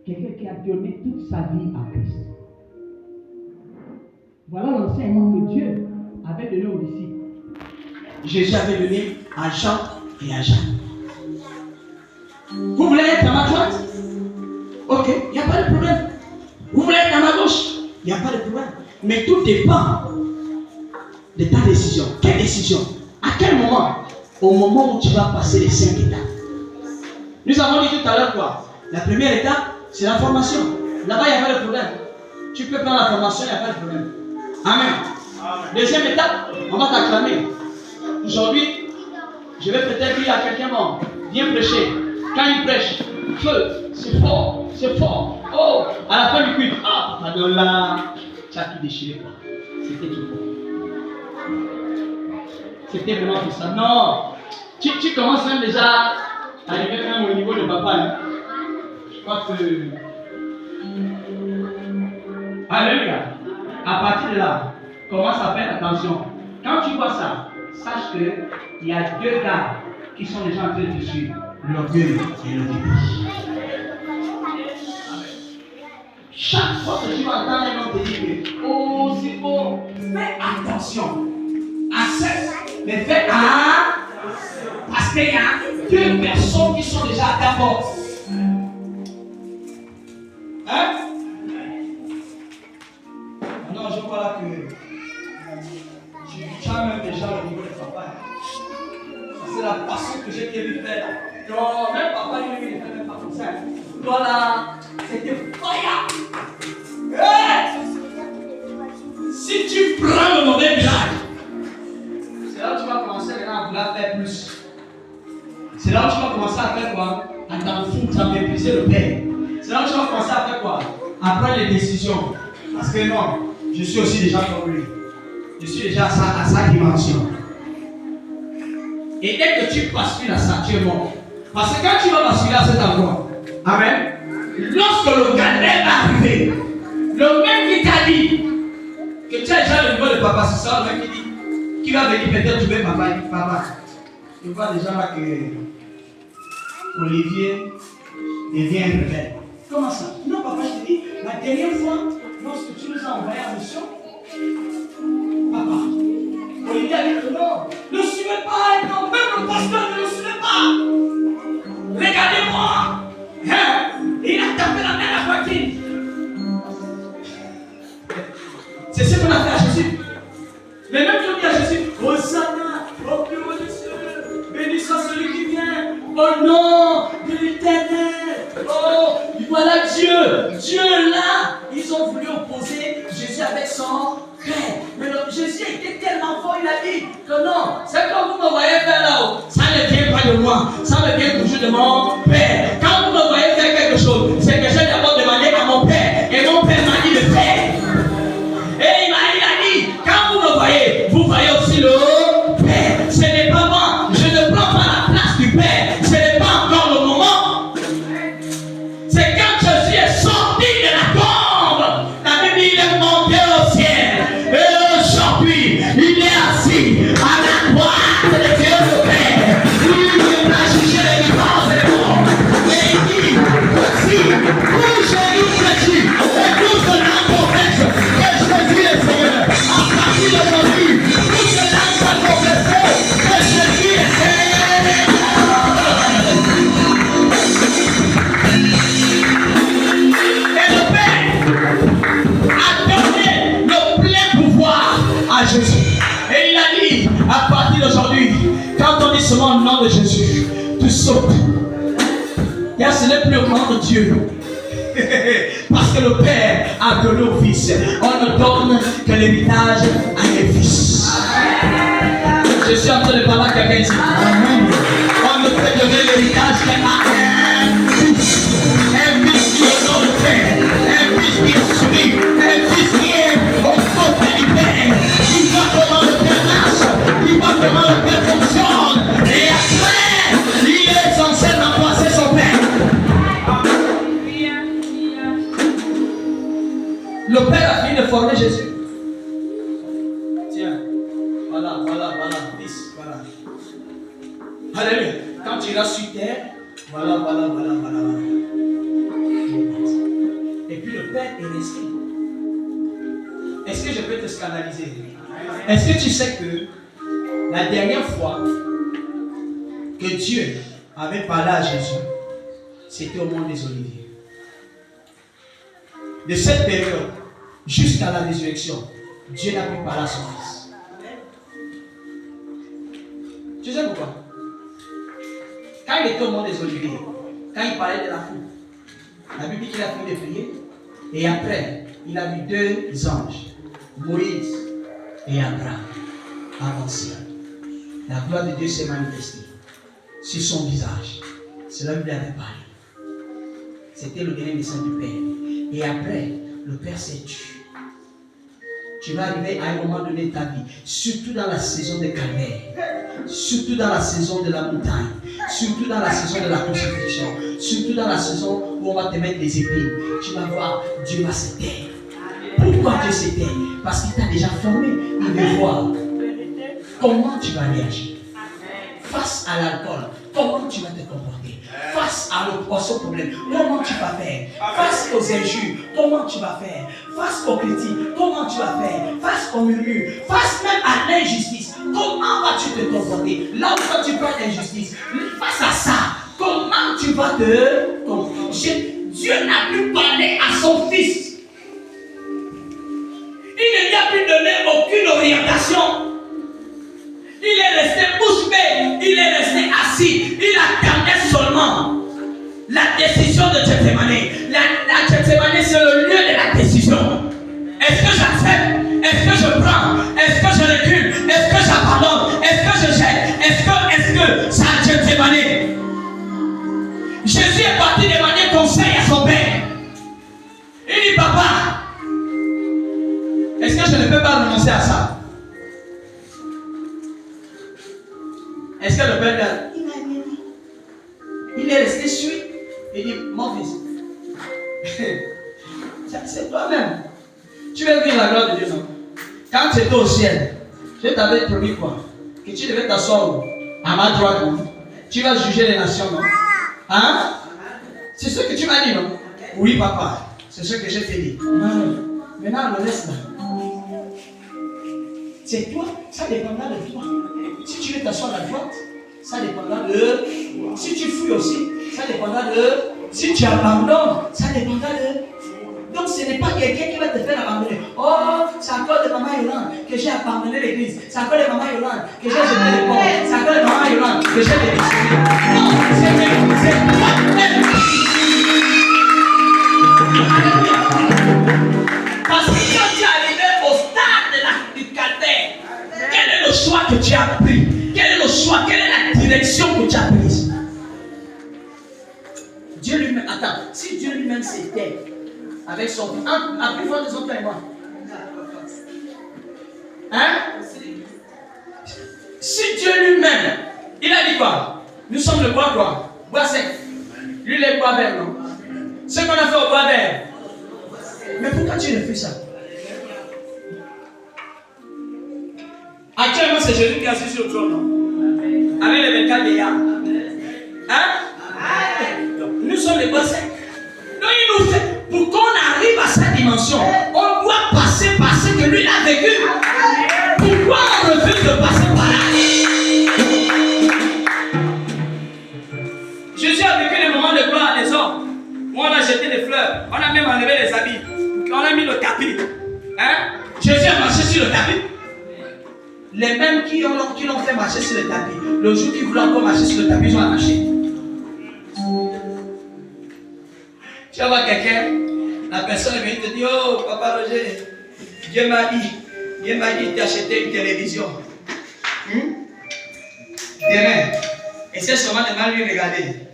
Quelqu'un qui a donné toute sa vie à Christ. Voilà l'enseignement que Dieu avait donné aux disciples. Jésus avait donné à Jean et à Jean. Vous voulez être à ma droite? Ok, il n'y a pas de problème. Vous voulez être à ma gauche? Il n'y a pas de problème. Mais tout dépend de ta décision. Quelle décision? À quel moment? Au moment où tu vas passer les 5 étapes. Nous avons dit tout à l'heure quoi? La première étape, c'est la formation. Là-bas, il n'y a pas de problème. Tu peux prendre la formation, il n'y a pas de problème. Amen. Deuxième étape, on va t'acclamer. Aujourd'hui, je vais peut-être dire à quelqu'un, bon, viens prêcher. Quand il prêche, feu, c'est fort, c'est fort. Oh, à la fin du culte, ah, pardon là, tu as tout déchiré quoi. C'était tout fort. C'était vraiment tout ça. Non, tu commences même déjà à arriver même au niveau de papa. Hein. Je crois que... Alléluia. À partir de là, commence à faire attention. Quand tu vois ça, sache qu'il y a 2 gars qui sont déjà en train de te suivre. L'orgueil et le débit. Chaque fois que tu vas entendre un homme te dire que oh c'est bon, fais attention. Accepte, mais fais attention. Parce qu'il y a 2 personnes qui sont déjà à ta porte. Hein? Non, je vois là que tu as même déjà le niveau de papa. C'est la passion que j'ai vu faire. Non, même papa lui ne fait même pas comme ça. Voilà, c'était fire. Hey! Si tu prends le mauvais virage, c'est là où tu vas commencer maintenant à vouloir faire plus. C'est là où tu vas commencer à faire quoi? À t'en foutre, à mépriser le Père. C'est là où tu vas commencer à faire quoi? À prendre les décisions. Parce que non, je suis aussi déjà comme lui. Je suis déjà à sa dimension. Et dès que tu bascules à ça, tu es mort. Parce que quand tu vas basculer à cet endroit, amen, lorsque le galère va arriver, le même qui t'a dit que tu as déjà le niveau de papa, c'est ça, le même qui dit, qui va venir peut-être trouver papa, il dit papa. Je vois déjà là que Olivier devient un rebelle. Comment ça? Non, papa, je te dis, la dernière fois, lorsque tu nous as envoyé en mission, papa, Olivier a dit que non, ne suivez pas, non, même le pasteur ne le suivait pas. Regardez-moi, hein? Il a tapé la main à la poitrine. C'est ce qu'on a fait à Jésus. Mais même tu dis à Jésus, Hosanna, au plus haut des cieux, béni soit celui qui vient, au nom de l'Éternel. Oh, voilà Dieu, Dieu là, ils ont voulu opposer Jésus avec son frère. Mais Jésus était tellement fort, il a dit que non, c'est comme vous me voyez faire là-haut, ça ne vient pas de moi, ça me vient toujours de mon Père. Quand vous me voyez faire quelque chose, c'est que j'ai d'abord demandé à mon Père, et mon Père m'a dit de faire. Et il a dit, quand vous me voyez, vous voyez aussi le Père. Ce n'est pas moi, je ne prends pas la place du Père, ce n'est pas encore le moment. C'est quand Jésus est sorti de la tombe, la Bible dit, il est monté au ciel. Et aujourd'hui, il est assis à la droite de Dieu le Père. Lui, il va juger les vivants et les morts. Et il dit, voici, vous genoux fléchis, et tous de la confesse que Jésus est Seigneur. À partir d'aujourd'hui, toute langue va confesser que Jésus est Seigneur. Et le Père a donné le plein pouvoir à Jésus. Et il a dit, à partir d'aujourd'hui, quand on dit seulement le nom de Jésus, tu sautes. Car ce n'est plus au nom de Dieu. Parce que le Père a donné au Fils. On ne donne que l'héritage à un Fils. Je suis en train de parler à quelqu'un ici. On ne peut donner l'héritage qu'à un Fils. Un Fils qui honore le Père. Un Fils qui est soumis. Un Fils qui est au côté du Père. Qui voit comment le Père marche. Qui voit comment le Père fonctionne. Et après, il est censé remplacer son Père. Alléluia. Quand tu iras sur terre, voilà. Et puis le Père est resté. Est-ce que je peux te scandaliser? Est-ce que tu sais que la dernière fois que Dieu avait parlé à Jésus, c'était au mont des Oliviers. De cette période jusqu'à la résurrection, Dieu n'a pu parler à son fils. Tu sais pourquoi? Quand il était au mont des Oliviers, quand il parlait de la foule, la Bible dit qu'il a fini de prier, et après, il a vu deux anges, Moïse et Abraham, avancer. La gloire de Dieu s'est manifestée sur son visage. C'est là où il avait parlé. C'était le dernier message du Père. Et après, le Père s'est tué. Tu vas arriver à un moment donné de ta vie, surtout dans la saison de calvaire, surtout dans la saison de la montagne, surtout dans la saison de la crucifixion, surtout dans la saison où on va te mettre des épines. Tu vas voir, Dieu va se taire. Pourquoi Dieu se tait? Parce qu'il t'a déjà formé. Il veut voir comment tu vas réagir face à l'alcool. Comment tu vas te comporter face à ce problème? Comment tu vas faire face aux injures? Comment tu vas faire face aux critiques? Comment tu vas faire face aux murmures? Face même à l'injustice? Comment vas-tu te comporter? Là où toi tu prends l'injustice, face à ça, comment tu vas te comporter? Dieu n'a plus parlé à son fils. Il ne lui a plus donné aucune orientation. Il est resté bouche bée, il est resté assis, il attendait seulement la décision de Gethsémane. La Gethsémane, c'est le lieu de la décision. Est-ce que j'accepte? Est-ce que je prends? Est-ce que je recule? Est-ce que j'abandonne? Est-ce que je jette? Est-ce que ça a Gethsémane? Jésus est parti demander conseil à son père. Il dit, papa, est-ce que je ne peux pas renoncer à ça? Est-ce que le père il n'a rien dit? Il est resté sur. Il dit, mon fils, c'est toi-même. Tu veux vivre la gloire de Dieu, non? Quand tu étais au ciel, je t'avais promis quoi? Que tu devais t'asseoir à ma droite, non? Tu vas juger les nations, non? Hein? C'est ce que tu m'as dit, non? Oui, papa. C'est ce que je t'ai dit. Non. Maintenant, le reste là. C'est toi, ça dépendra de toi. Si tu veux t'asseoir à la droite, ça dépendra de. Si tu fuis aussi, ça dépendra de. Si tu abandonnes, ça dépendra de. Donc ce n'est pas quelqu'un qui va te faire abandonner. Oh, c'est encore de maman Yolande que j'ai abandonné l'église. C'est encore de maman Yolande que j'ai jeté les portes. C'est encore de maman Yolande que j'ai démissionné. Non, c'est toi-même. Parce que quand tu es arrivé au stade du calvaire, quel est le choix que tu as pris? Quel est le choix? Quelle est la direction que tu as prise? Dieu lui-même, attends, si Dieu lui-même s'était avec son fils, à plus fort des autres et moi. Hein? Si Dieu lui-même, il a dit quoi? Nous sommes le bois quoi? Bois sec. Lui, il est bois vert, non? Ce qu'on a fait au bois vert. Mais pourquoi tu refais ça? Actuellement, c'est Jésus qui est assis sur le trône, non? Avec les 24 vieillards. Hein? Nous sommes les bois secs. Donc, il nous fait, pour qu'on arrive à cette dimension, on doit passer par ce que lui a vécu. Pourquoi on refuse de passer par là? Jésus a vécu les moments de gloire des hommes, où on a jeté des fleurs, on a même enlevé les habits, on a mis le tapis. Hein? Jésus a marché sur le tapis. Les mêmes qui l'ont fait marcher sur le tapis, le jour qu'ils voulaient encore marcher sur le tapis, ils ont arraché. Tu vas voir quelqu'un, la personne vient te dire, oh papa Roger, Dieu m'a dit d'acheter une télévision. Demain. Et c'est seulement de mal lui regarder.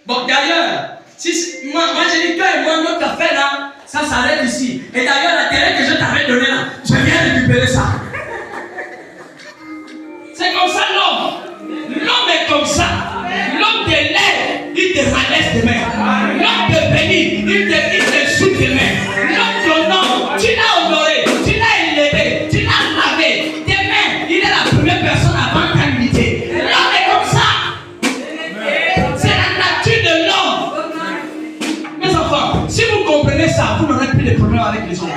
Bon d'ailleurs, moi je dis que moi notre affaire là, ça s'arrête ici. Et d'ailleurs la télé que je t'avais donnée là, je viens récupérer ça. C'est comme ça l'homme. L'homme est comme ça. L'homme te lève, il te rabaisse demain. L'homme te bénit, il te soude demain. L'homme t'honore, tu l'as honoré, tu l'as élevé, tu l'as lavé. Demain, il est la première personne avant ta unité. L'homme est comme ça. maison.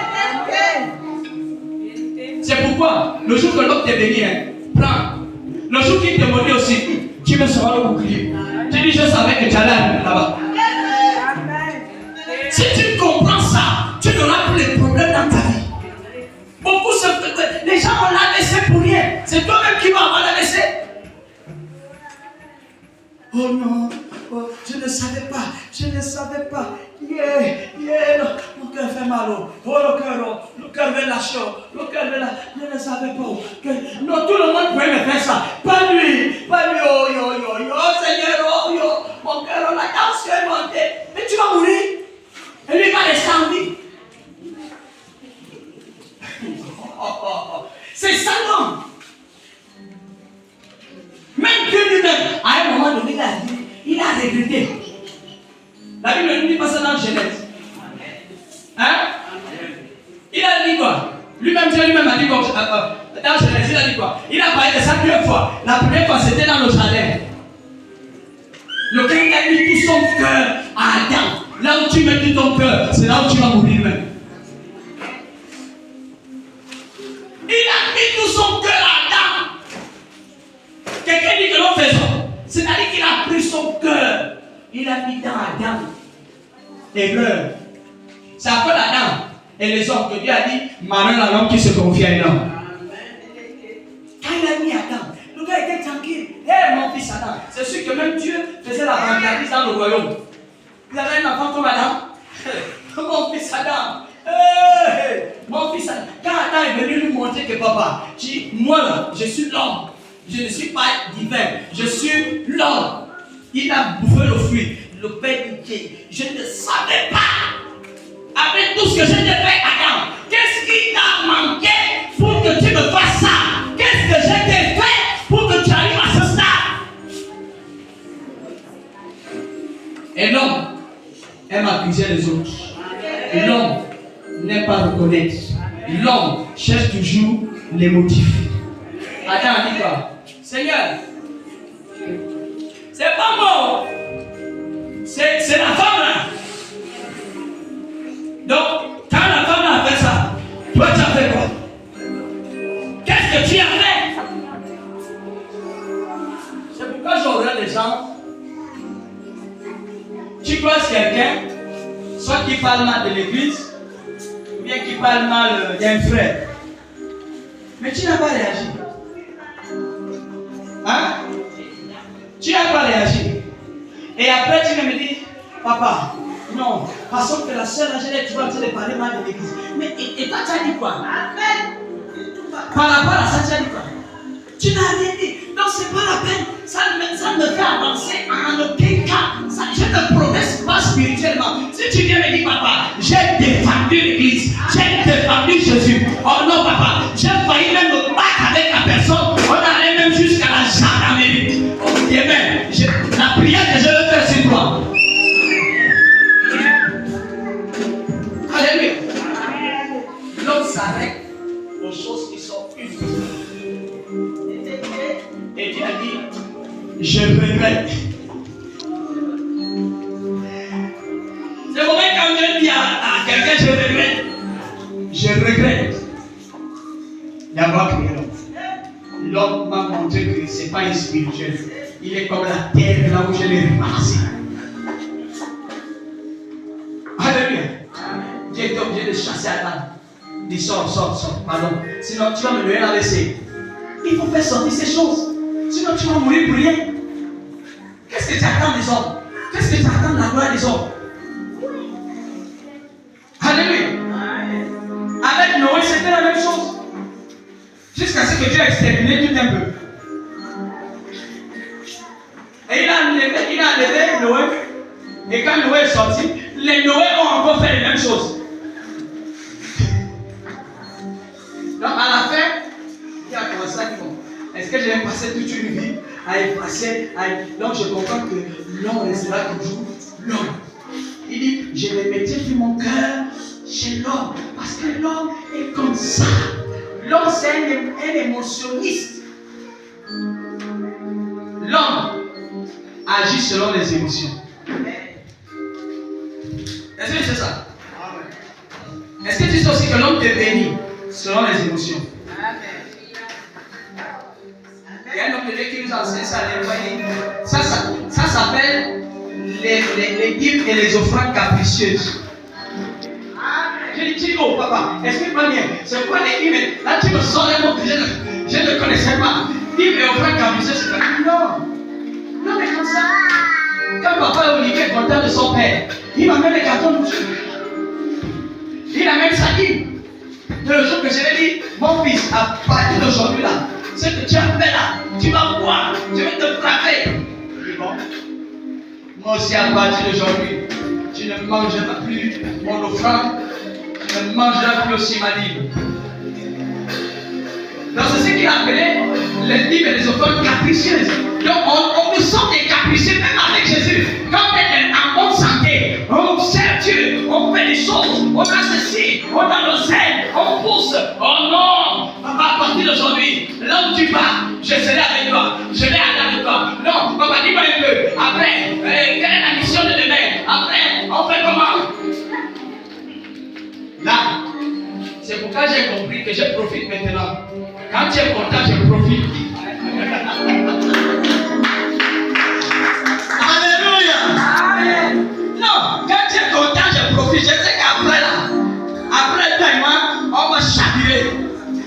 C'est pourquoi, le jour que l'autre t'est béni, prends. Le jour qu'il te maudit aussi, tu me seras le bouclier. Tu dis, je savais que tu allais arriver là-bas. Si tu comprends ça, tu n'auras plus les problèmes dans ta vie. Beaucoup les gens ont l'AVC pour rien. C'est toi-même qui vas avoir l'AVC. Oh non, oh, je ne savais pas. Mon cœur fait mal. Oh, le cœur me lâche. Je ne savais pas. Non, tout le monde pouvait me faire ça. Pas lui. Oh Seigneur, mon cœur, la tension est montée. Mais tu vas mourir. Et lui va rester en vie. C'est ça, non? Même Dieu lui-même, à un moment donné, il a regretté. La Bible ne dit pas ça dans Genèse. Hein? Il a dit quoi? Lui-même, Dieu lui-même a dit quoi? Dans Genèse, il a dit quoi? Il a parlé de ça plusieurs fois. La première fois, c'était dans le jardin. Lequel il a mis tout son cœur à Adam. Là où tu mets tout ton cœur, c'est là où tu vas mourir même. Il a mis tout son cœur à Adam. Quelqu'un dit que l'on fait ça. C'est-à-dire qu'il a pris son cœur. Il a mis dans Adam. Erreur. C'est à cause d'Adam et les hommes que Dieu a dit, malheur à l'homme qui se confie à l'homme. Quand il a mis Adam, le gars était tranquille. Hé, mon fils Adam. C'est sûr que même Dieu faisait la vanguardise dans le royaume. Il avait un enfant comme Adam. Mon fils Adam. Hey, mon fils Adam. Quand Adam est venu lui montrer que papa, moi là, je suis l'homme. Je ne suis pas divin. Je suis l'homme. Il a bouffé le fruit. Le père dit, je ne savais pas. Avec tout ce que je t'ai fait, Adam, qu'est-ce qui t'a manqué pour que tu me fasses ça? Qu'est-ce que je t'ai fait pour que tu arrives à ce stade? Et l'homme aime accuser les autres. L'homme n'aime pas reconnaître. L'homme cherche toujours les motifs. Adam a dit quoi? Seigneur, c'est pas moi. C'est la femme là. Donc, quand la femme a fait ça, toi tu as fait quoi? Qu'est-ce que tu as fait? C'est pourquoi j'aurais les gens. Tu croises quelqu'un, soit qui parle mal de l'église, ou bien qui parle mal d'un frère. Mais tu n'as pas réagi. Hein? Tu n'as pas réagi. Et après tu me dis, papa, non, parce que la seule agenda, tu vas te parler mal de l'église. Mais et toi tu as dit quoi? Amen. Par rapport à ça, tu as dit quoi? Tu n'as rien dit. Donc c'est pas la peine. Ça ne me fait avancer en aucun cas. Ça, je ne progresse pas spirituellement. Si tu viens me dire, papa, j'ai défendu l'église, j'ai défendu Jésus. Oh non, papa, j'ai failli même me battre avec la personne. On allait même jusqu'à la gendarmerie. Ok, mais la prière que je veux faire sur toi. Alléluia. L'homme s'arrête aux choses qui sont utiles. Et Dieu a dit, je regrette. C'est vrai quand Dieu dit à quelqu'un, je regrette. Je regrette d'avoir créé l'homme. L'homme m'a montré que ce n'est pas un spirituel. Il est comme la terre là où je l'ai ramassé. Alléluia. Dieu est obligé de chasser Adam. Il dit sors, pardon. Sinon tu vas me donner la laisser. Il faut faire sortir ces choses. Sinon tu vas mourir pour rien. Qu'est-ce que tu attends des hommes? Qu'est-ce que tu attends de la gloire des hommes? Alléluia. Avec Noé, c'était la même chose. Jusqu'à ce que Dieu ait exterminé tout un peu. Et il a enlevé Noé. Et quand Noé est sorti, les Noé ont encore fait les mêmes choses. Donc à la fin, il a commencé à dire, bon, est-ce que je vais passer toute une vie à effacer? Donc je comprends que l'homme restera toujours l'homme. Il dit, je vais mettre tout mon cœur chez l'homme. Parce que l'homme est comme ça. L'homme c'est un émotionniste. L'homme agit selon les émotions. Est-ce que c'est ça? Est-ce que tu sais que l'homme te bénit selon les émotions. Il y a un homme de Dieu qui nous a enseigné ça à l'époque. Ça s'appelle les dîmes et les offrandes capricieuses. Je dis, oh papa, explique-moi bien. C'est quoi les dîmes? Là, tu me sors un mot que je ne connaissais pas. Dîmes et offrandes capricieuses, c'est pas. Non. Non, mais comme ça. Quand papa Olivier est content de son père, il m'amène les cartons de Dieu. Il amène sa dîme. Le jour que je lui ai dit, mon fils, à partir d'aujourd'hui là, ce que tu as fait là, tu vas voir, je vais te frapper. Il dit bon, moi aussi à partir d'aujourd'hui, tu ne mangeras plus mon offrande, tu ne mangeras plus aussi ma dîme. Donc c'est ce qu'il a appelé les dîmes et les offrandes capricieuses. Donc on nous sent des capricieux, même avec Jésus. Quand on est en bonne santé, on observe Dieu, on fait des choses, on a ceci, on a nos ailes, on pousse. Oh non, papa, à partir d'aujourd'hui, là où tu vas, je serai avec toi, je vais aller avec toi. Non, papa, dis-moi un peu. Après, quelle est la mission de demain? Après, on fait comment? Là, c'est pourquoi j'ai compris que je profite maintenant. Quand tu es content, je profite. Alléluia. Amen. Non, quand tu es content, je profite. Je sais qu'après là, après toi et moi, on va chavirer.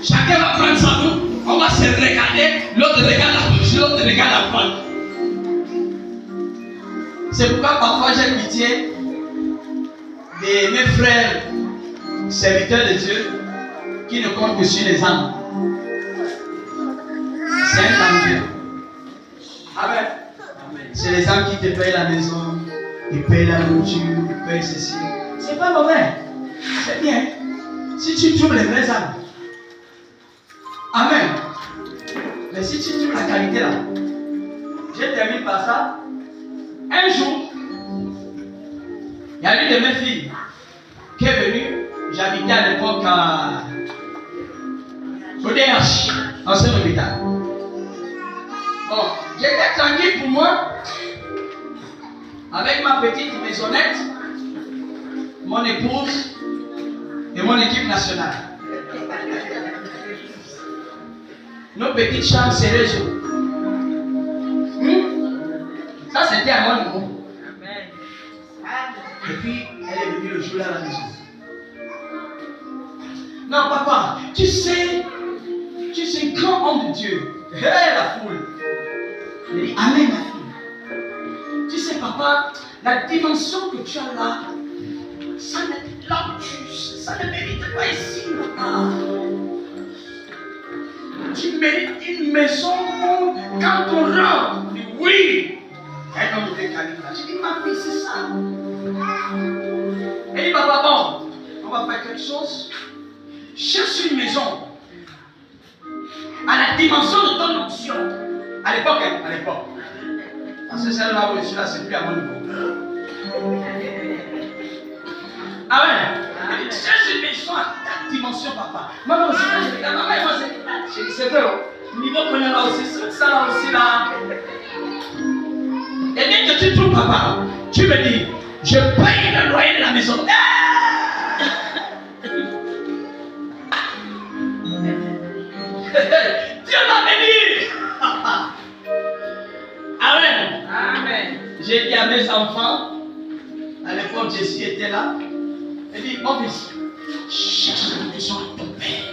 Chacun va prendre sa boue, on va se regarder, l'autre regarde la bouche, l'autre regarde la pointe. C'est pourquoi parfois j'ai pitié de mes frères serviteurs de Dieu qui ne comptent que sur les âmes. C'est un danger. Amen. C'est les âmes qui te payent la maison, qui payent la nourriture, qui payent ceci. C'est pas mauvais. C'est bien. Si tu trouves les vraies âmes. Amen. Mais si tu trouves la qualité là, je termine par ça. Un jour, il y a une de mes filles qui est venue. J'habitais à l'époque à ODH, ancien hôpital. Bon, j'étais tranquille pour moi, avec ma petite maisonnette, mon épouse et mon équipe nationale. Nos petites chambres serrées. Ça, c'était à mon niveau. Et puis, elle est venue le jour là à la maison. Non, papa, tu sais, grand homme de Dieu. Hé, la foule. Elle dit, amen, ma fille. Tu sais, papa, la dimension que tu as là, ça ne mérite pas ici, papa. Tu mérites une maison quand on rentre. Je dis, oui. Un homme de calibre là. Je dis, ma fille, c'est ça. Elle dit, papa, bon, on va faire quelque chose. Cherche une maison à la dimension de ton onction. À l'époque. Parce que celle-là où je suis là, c'est plus à mon niveau. Ah ouais. Cherche une maison à ta dimension, papa. Maman aussi, c'est vrai. Niveau qu'on est là aussi, ça là aussi là. Et dès que tu trouves papa, tu me dis, je paye le loyer de la maison. Dieu m'a béni. Amen. Amen. J'ai dit à mes enfants, à l'époque Jessie était là, elle dit, mon fils, cherche une maison à ton père,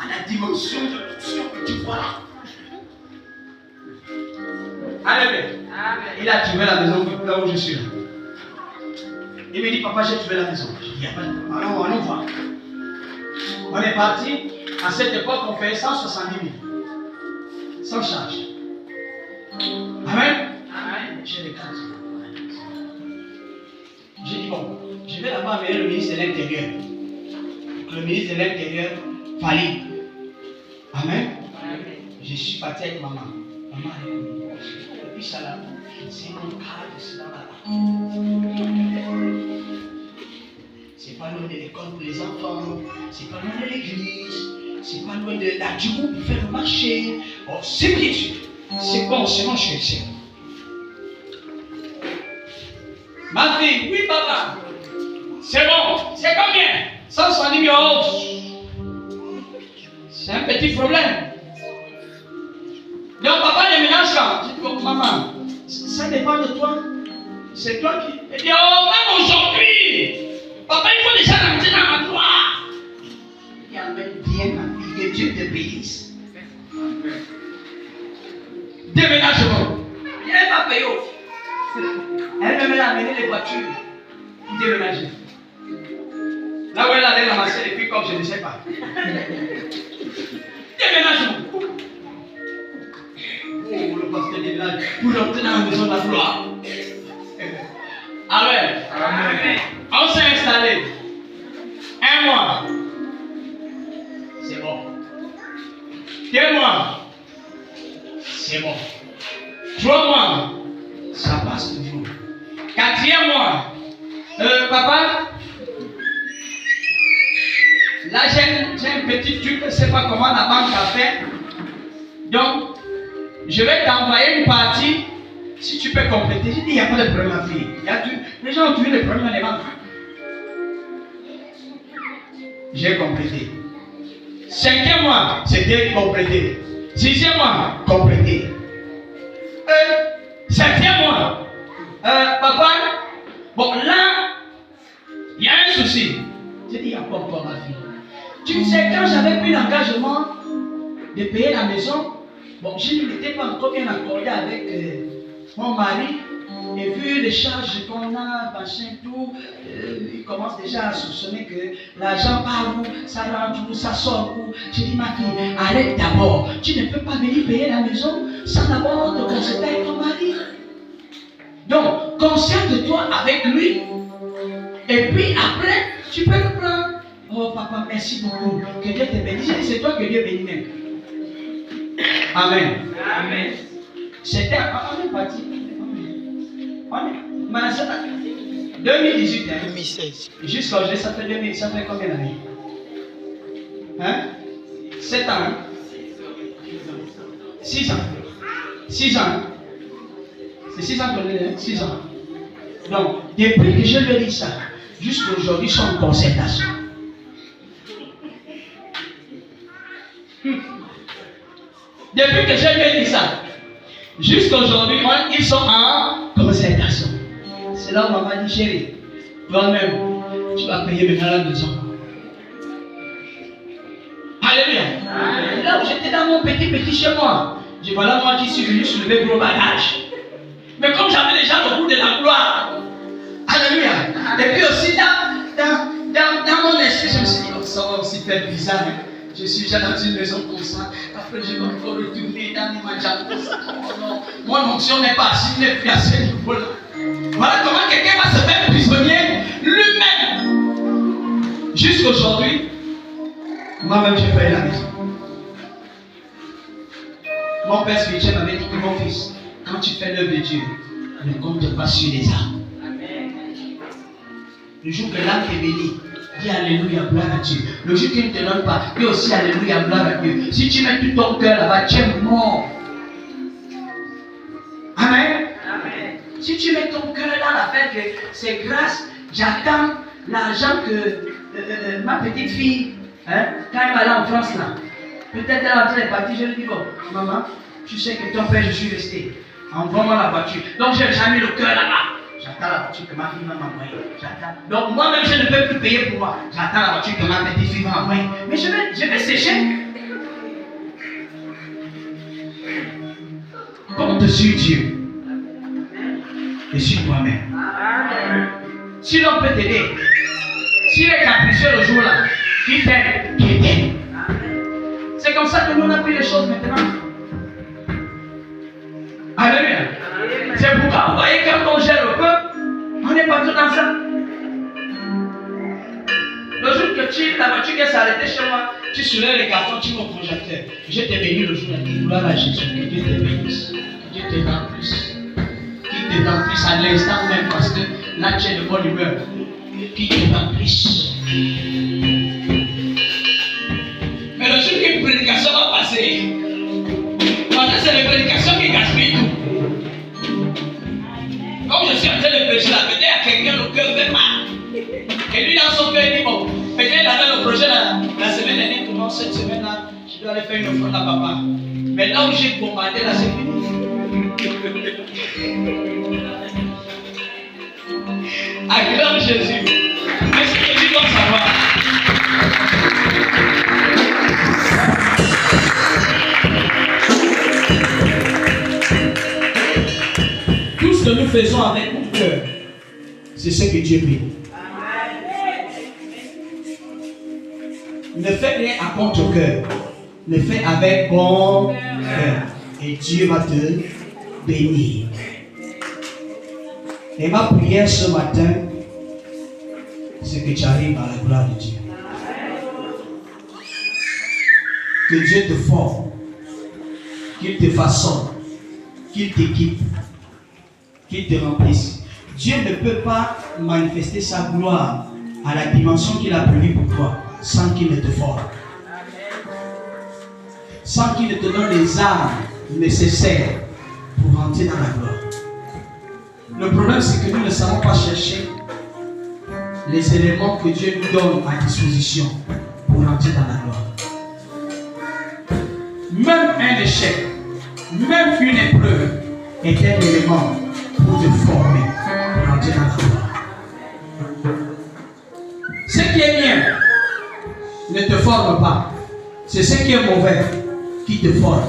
à la dimension de l'option que tu vois là. Amen. Il a trouvé la maison là où je suis là. Il me dit, papa, j'ai trouvé la maison. Je dis, allons voir. On est parti. À cette époque, on payait 170 000. Sans charge. Amen. J'ai les cartes. J'ai dit, bon, je vais là-bas avec le ministre de l'Intérieur. Le ministre de l'Intérieur valide. Amen. Je suis parti avec maman. Maman a répondu. Et puis ça là, c'est mon cadre, c'est là-bas. C'est pas loin de l'école pour les enfants, c'est pas loin de l'église, c'est pas loin de la Djoumou pour faire le marché. Oh, c'est bien sûr. C'est bon, c'est mon cher, c'est bon. Ma fille, oui papa. C'est bon. C'est combien? 170 000 euros. C'est un petit problème. Donc papa ne mélange pas. Je dis, oh, maman, ça dépend de toi. C'est toi qui... Il dit, oh, même aujourd'hui, papa, il faut déjà rentrer dans ma gloire. Il dit, amène bien ma fille, que Dieu te bénisse. Déménagement. Il n'est pas payé. Elle me met à amener les voitures pour déménager. Là où elle allait ramasser les filles comme je ne sais pas. Déménagement. Oh, le pasteur déménage pour rentrer dans la maison de la gloire. Amen. Amen. On s'est installé. 1 mois. C'est bon. 2 mois. C'est bon. 3 mois. Ça passe toujours. 4e mois. Papa, là j'ai un petit truc, je ne sais pas comment la banque a fait. Donc, je vais t'envoyer une partie. Si tu peux compléter. J'ai dit, il n'y a pas de problème à faire. Les gens ont trouvé des problèmes dans les banques. J'ai complété. 5e mois, c'était complété. 6e mois, complété. 7e mois, papa, bon là, il y a un souci. J'ai dit, il y a pas encore ma fille. Tu sais, quand j'avais pris l'engagement de payer la maison, bon, je ne m'étais pas encore bien accordé avec mon mari. Et vu les charges qu'on a, machin, tout, il commence déjà à soupçonner que l'argent part où, ça rentre où, ça sort où. J'ai dit, ma fille, arrête d'abord. Tu ne peux pas venir payer la maison sans d'abord te concerter avec ton mari. Donc, concerte-toi avec lui. Et puis après, tu peux le prendre. Oh papa, merci beaucoup. Que Dieu te bénisse. C'est toi que Dieu bénit même. Amen. Amen. C'était on est parti. 2018, 2016. Jusqu'à aujourd'hui, ça fait 2000, ça fait combien d'années? 7 ans, hein? 6 ans. 6 ans. C'est 6 ans qu'on est, 6 ans. Donc, depuis que je lui ai dit ça, jusqu'à aujourd'hui, ils sont en concertation. Depuis que je lui ai dit ça, jusqu'à aujourd'hui, ils sont en concertation. C'est là où maman dit, chérie, toi-même, tu vas payer maintenant la maison. Alléluia. Là où j'étais dans mon petit chez moi, je voilà moi qui suis venu soulever gros bagage. Mais comme j'avais déjà le goût de la gloire, alléluia. Et puis aussi dans mon esprit, je me suis dit, oh, ça va aussi faire bizarre. Hein? Je suis déjà dans une maison comme ça. Après, je vais encore retourner dans les manjas comme ça. Oh non, mon onction n'est pas assise, n'est plus à ce niveau-là. Voilà comment quelqu'un va se faire prisonnier lui-même. Jusqu'aujourd'hui, moi-même, j'ai payé la maison. Mon père spirituel m'avait dit que mon fils, quand tu fais l'œuvre de Dieu, ne compte pas sur les âmes. Le jour que l'âme est bénie, dis alléluia, gloire à Dieu. Le jour qu'il ne te donne pas, dis aussi alléluia, gloire à Dieu. Si tu mets tout ton cœur là-bas, tu es mort. Amen. Amen. Si tu mets ton cœur dans l'affaire que c'est grâce, j'attends l'argent que ma petite fille, hein, quand elle va aller en France là, peut-être elle est partie, je lui dis, bon, maman, tu sais que ton père, je suis resté. Envoie-moi la voiture. Donc j'ai jamais le cœur là-bas. J'attends la voiture que ma fille va m'envoyer. J'attends. Donc moi-même, je ne peux plus payer pour moi. J'attends la voiture que ma petite fille va m'envoyer. Mais je vais sécher. Compte sur Dieu. Et sur toi-même. Si l'on peut t'aider, s'il est capricieux le jour-là, qui t'aide, qui t'aide. C'est comme ça que nous on a pris les choses maintenant. Alléluia. C'est pourquoi vous voyez quand on gère le peuple, on n'est pas tout dans ça. Le jour que la voiture qui s'est arrêtée chez moi, tu soulèves les cartons, tu mon projecteur. Je t'ai béni le jour là, gloire à Jésus, que Dieu te bénisse, que Dieu te remplisse, qu'il te remplisse à l'instant même parce que là tu es de bonne humeur, qu'il te remplisse. Mais le jour qu'une prédication va passer, parce que c'est les prédications qui gaspillent tout. Comme je suis en train de prêcher là, peut-être à quelqu'un le cœur fait mal. Et lui dans son cœur il dit bon, peut-être la projet, la semaine dernière, comment cette semaine-là, je dois aller faire une offrande à papa. Mais là où j'ai commandé, là, c'est fini. Acclame Jésus. Est-ce que Jésus doit savoir? Tout ce que nous faisons avec mon cœur, c'est ce que Dieu veut. Ne fais rien à contre-cœur. Le fais avec bon cœur. Et Dieu va te bénir. Et ma prière ce matin, c'est que tu arrives à la gloire de Dieu. Que Dieu te forme, qu'il te façonne, qu'il t'équipe, qu'il te remplisse. Dieu ne peut pas manifester sa gloire à la dimension qu'il a prévue pour toi sans qu'il ne te forme. Sans qu'il ne te donne les armes nécessaires pour rentrer dans la gloire. Le problème, c'est que nous ne savons pas chercher les éléments que Dieu nous donne à disposition pour rentrer dans la gloire. Même un échec, même une épreuve est un élément pour te former, pour rentrer dans la gloire. Ce qui est bien ne te forme pas. C'est ce qui est mauvais qui te forme.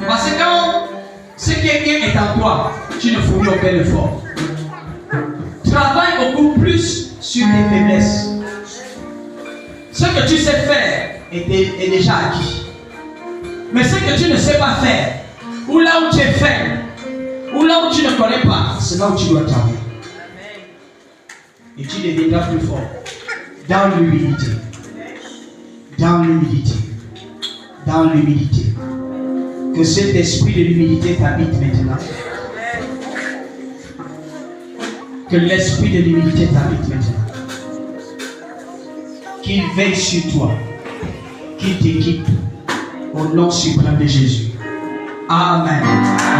Parce que quand ce qui est bien est en toi, tu ne fournis aucun effort. Travaille beaucoup plus sur tes faiblesses. Ce que tu sais faire est déjà acquis. Mais ce que tu ne sais pas faire, ou là où tu es faible, ou là où tu ne connais pas, c'est là où tu dois travailler. Et tu deviendras plus fort dans l'humilité. Dans l'humilité. Dans l'humilité. Que cet esprit de l'humilité t'habite maintenant. Que l'esprit de l'humilité t'habite maintenant. Qu'il veille sur toi. Qu'il t'équipe. Au nom suprême de Jésus. Amen.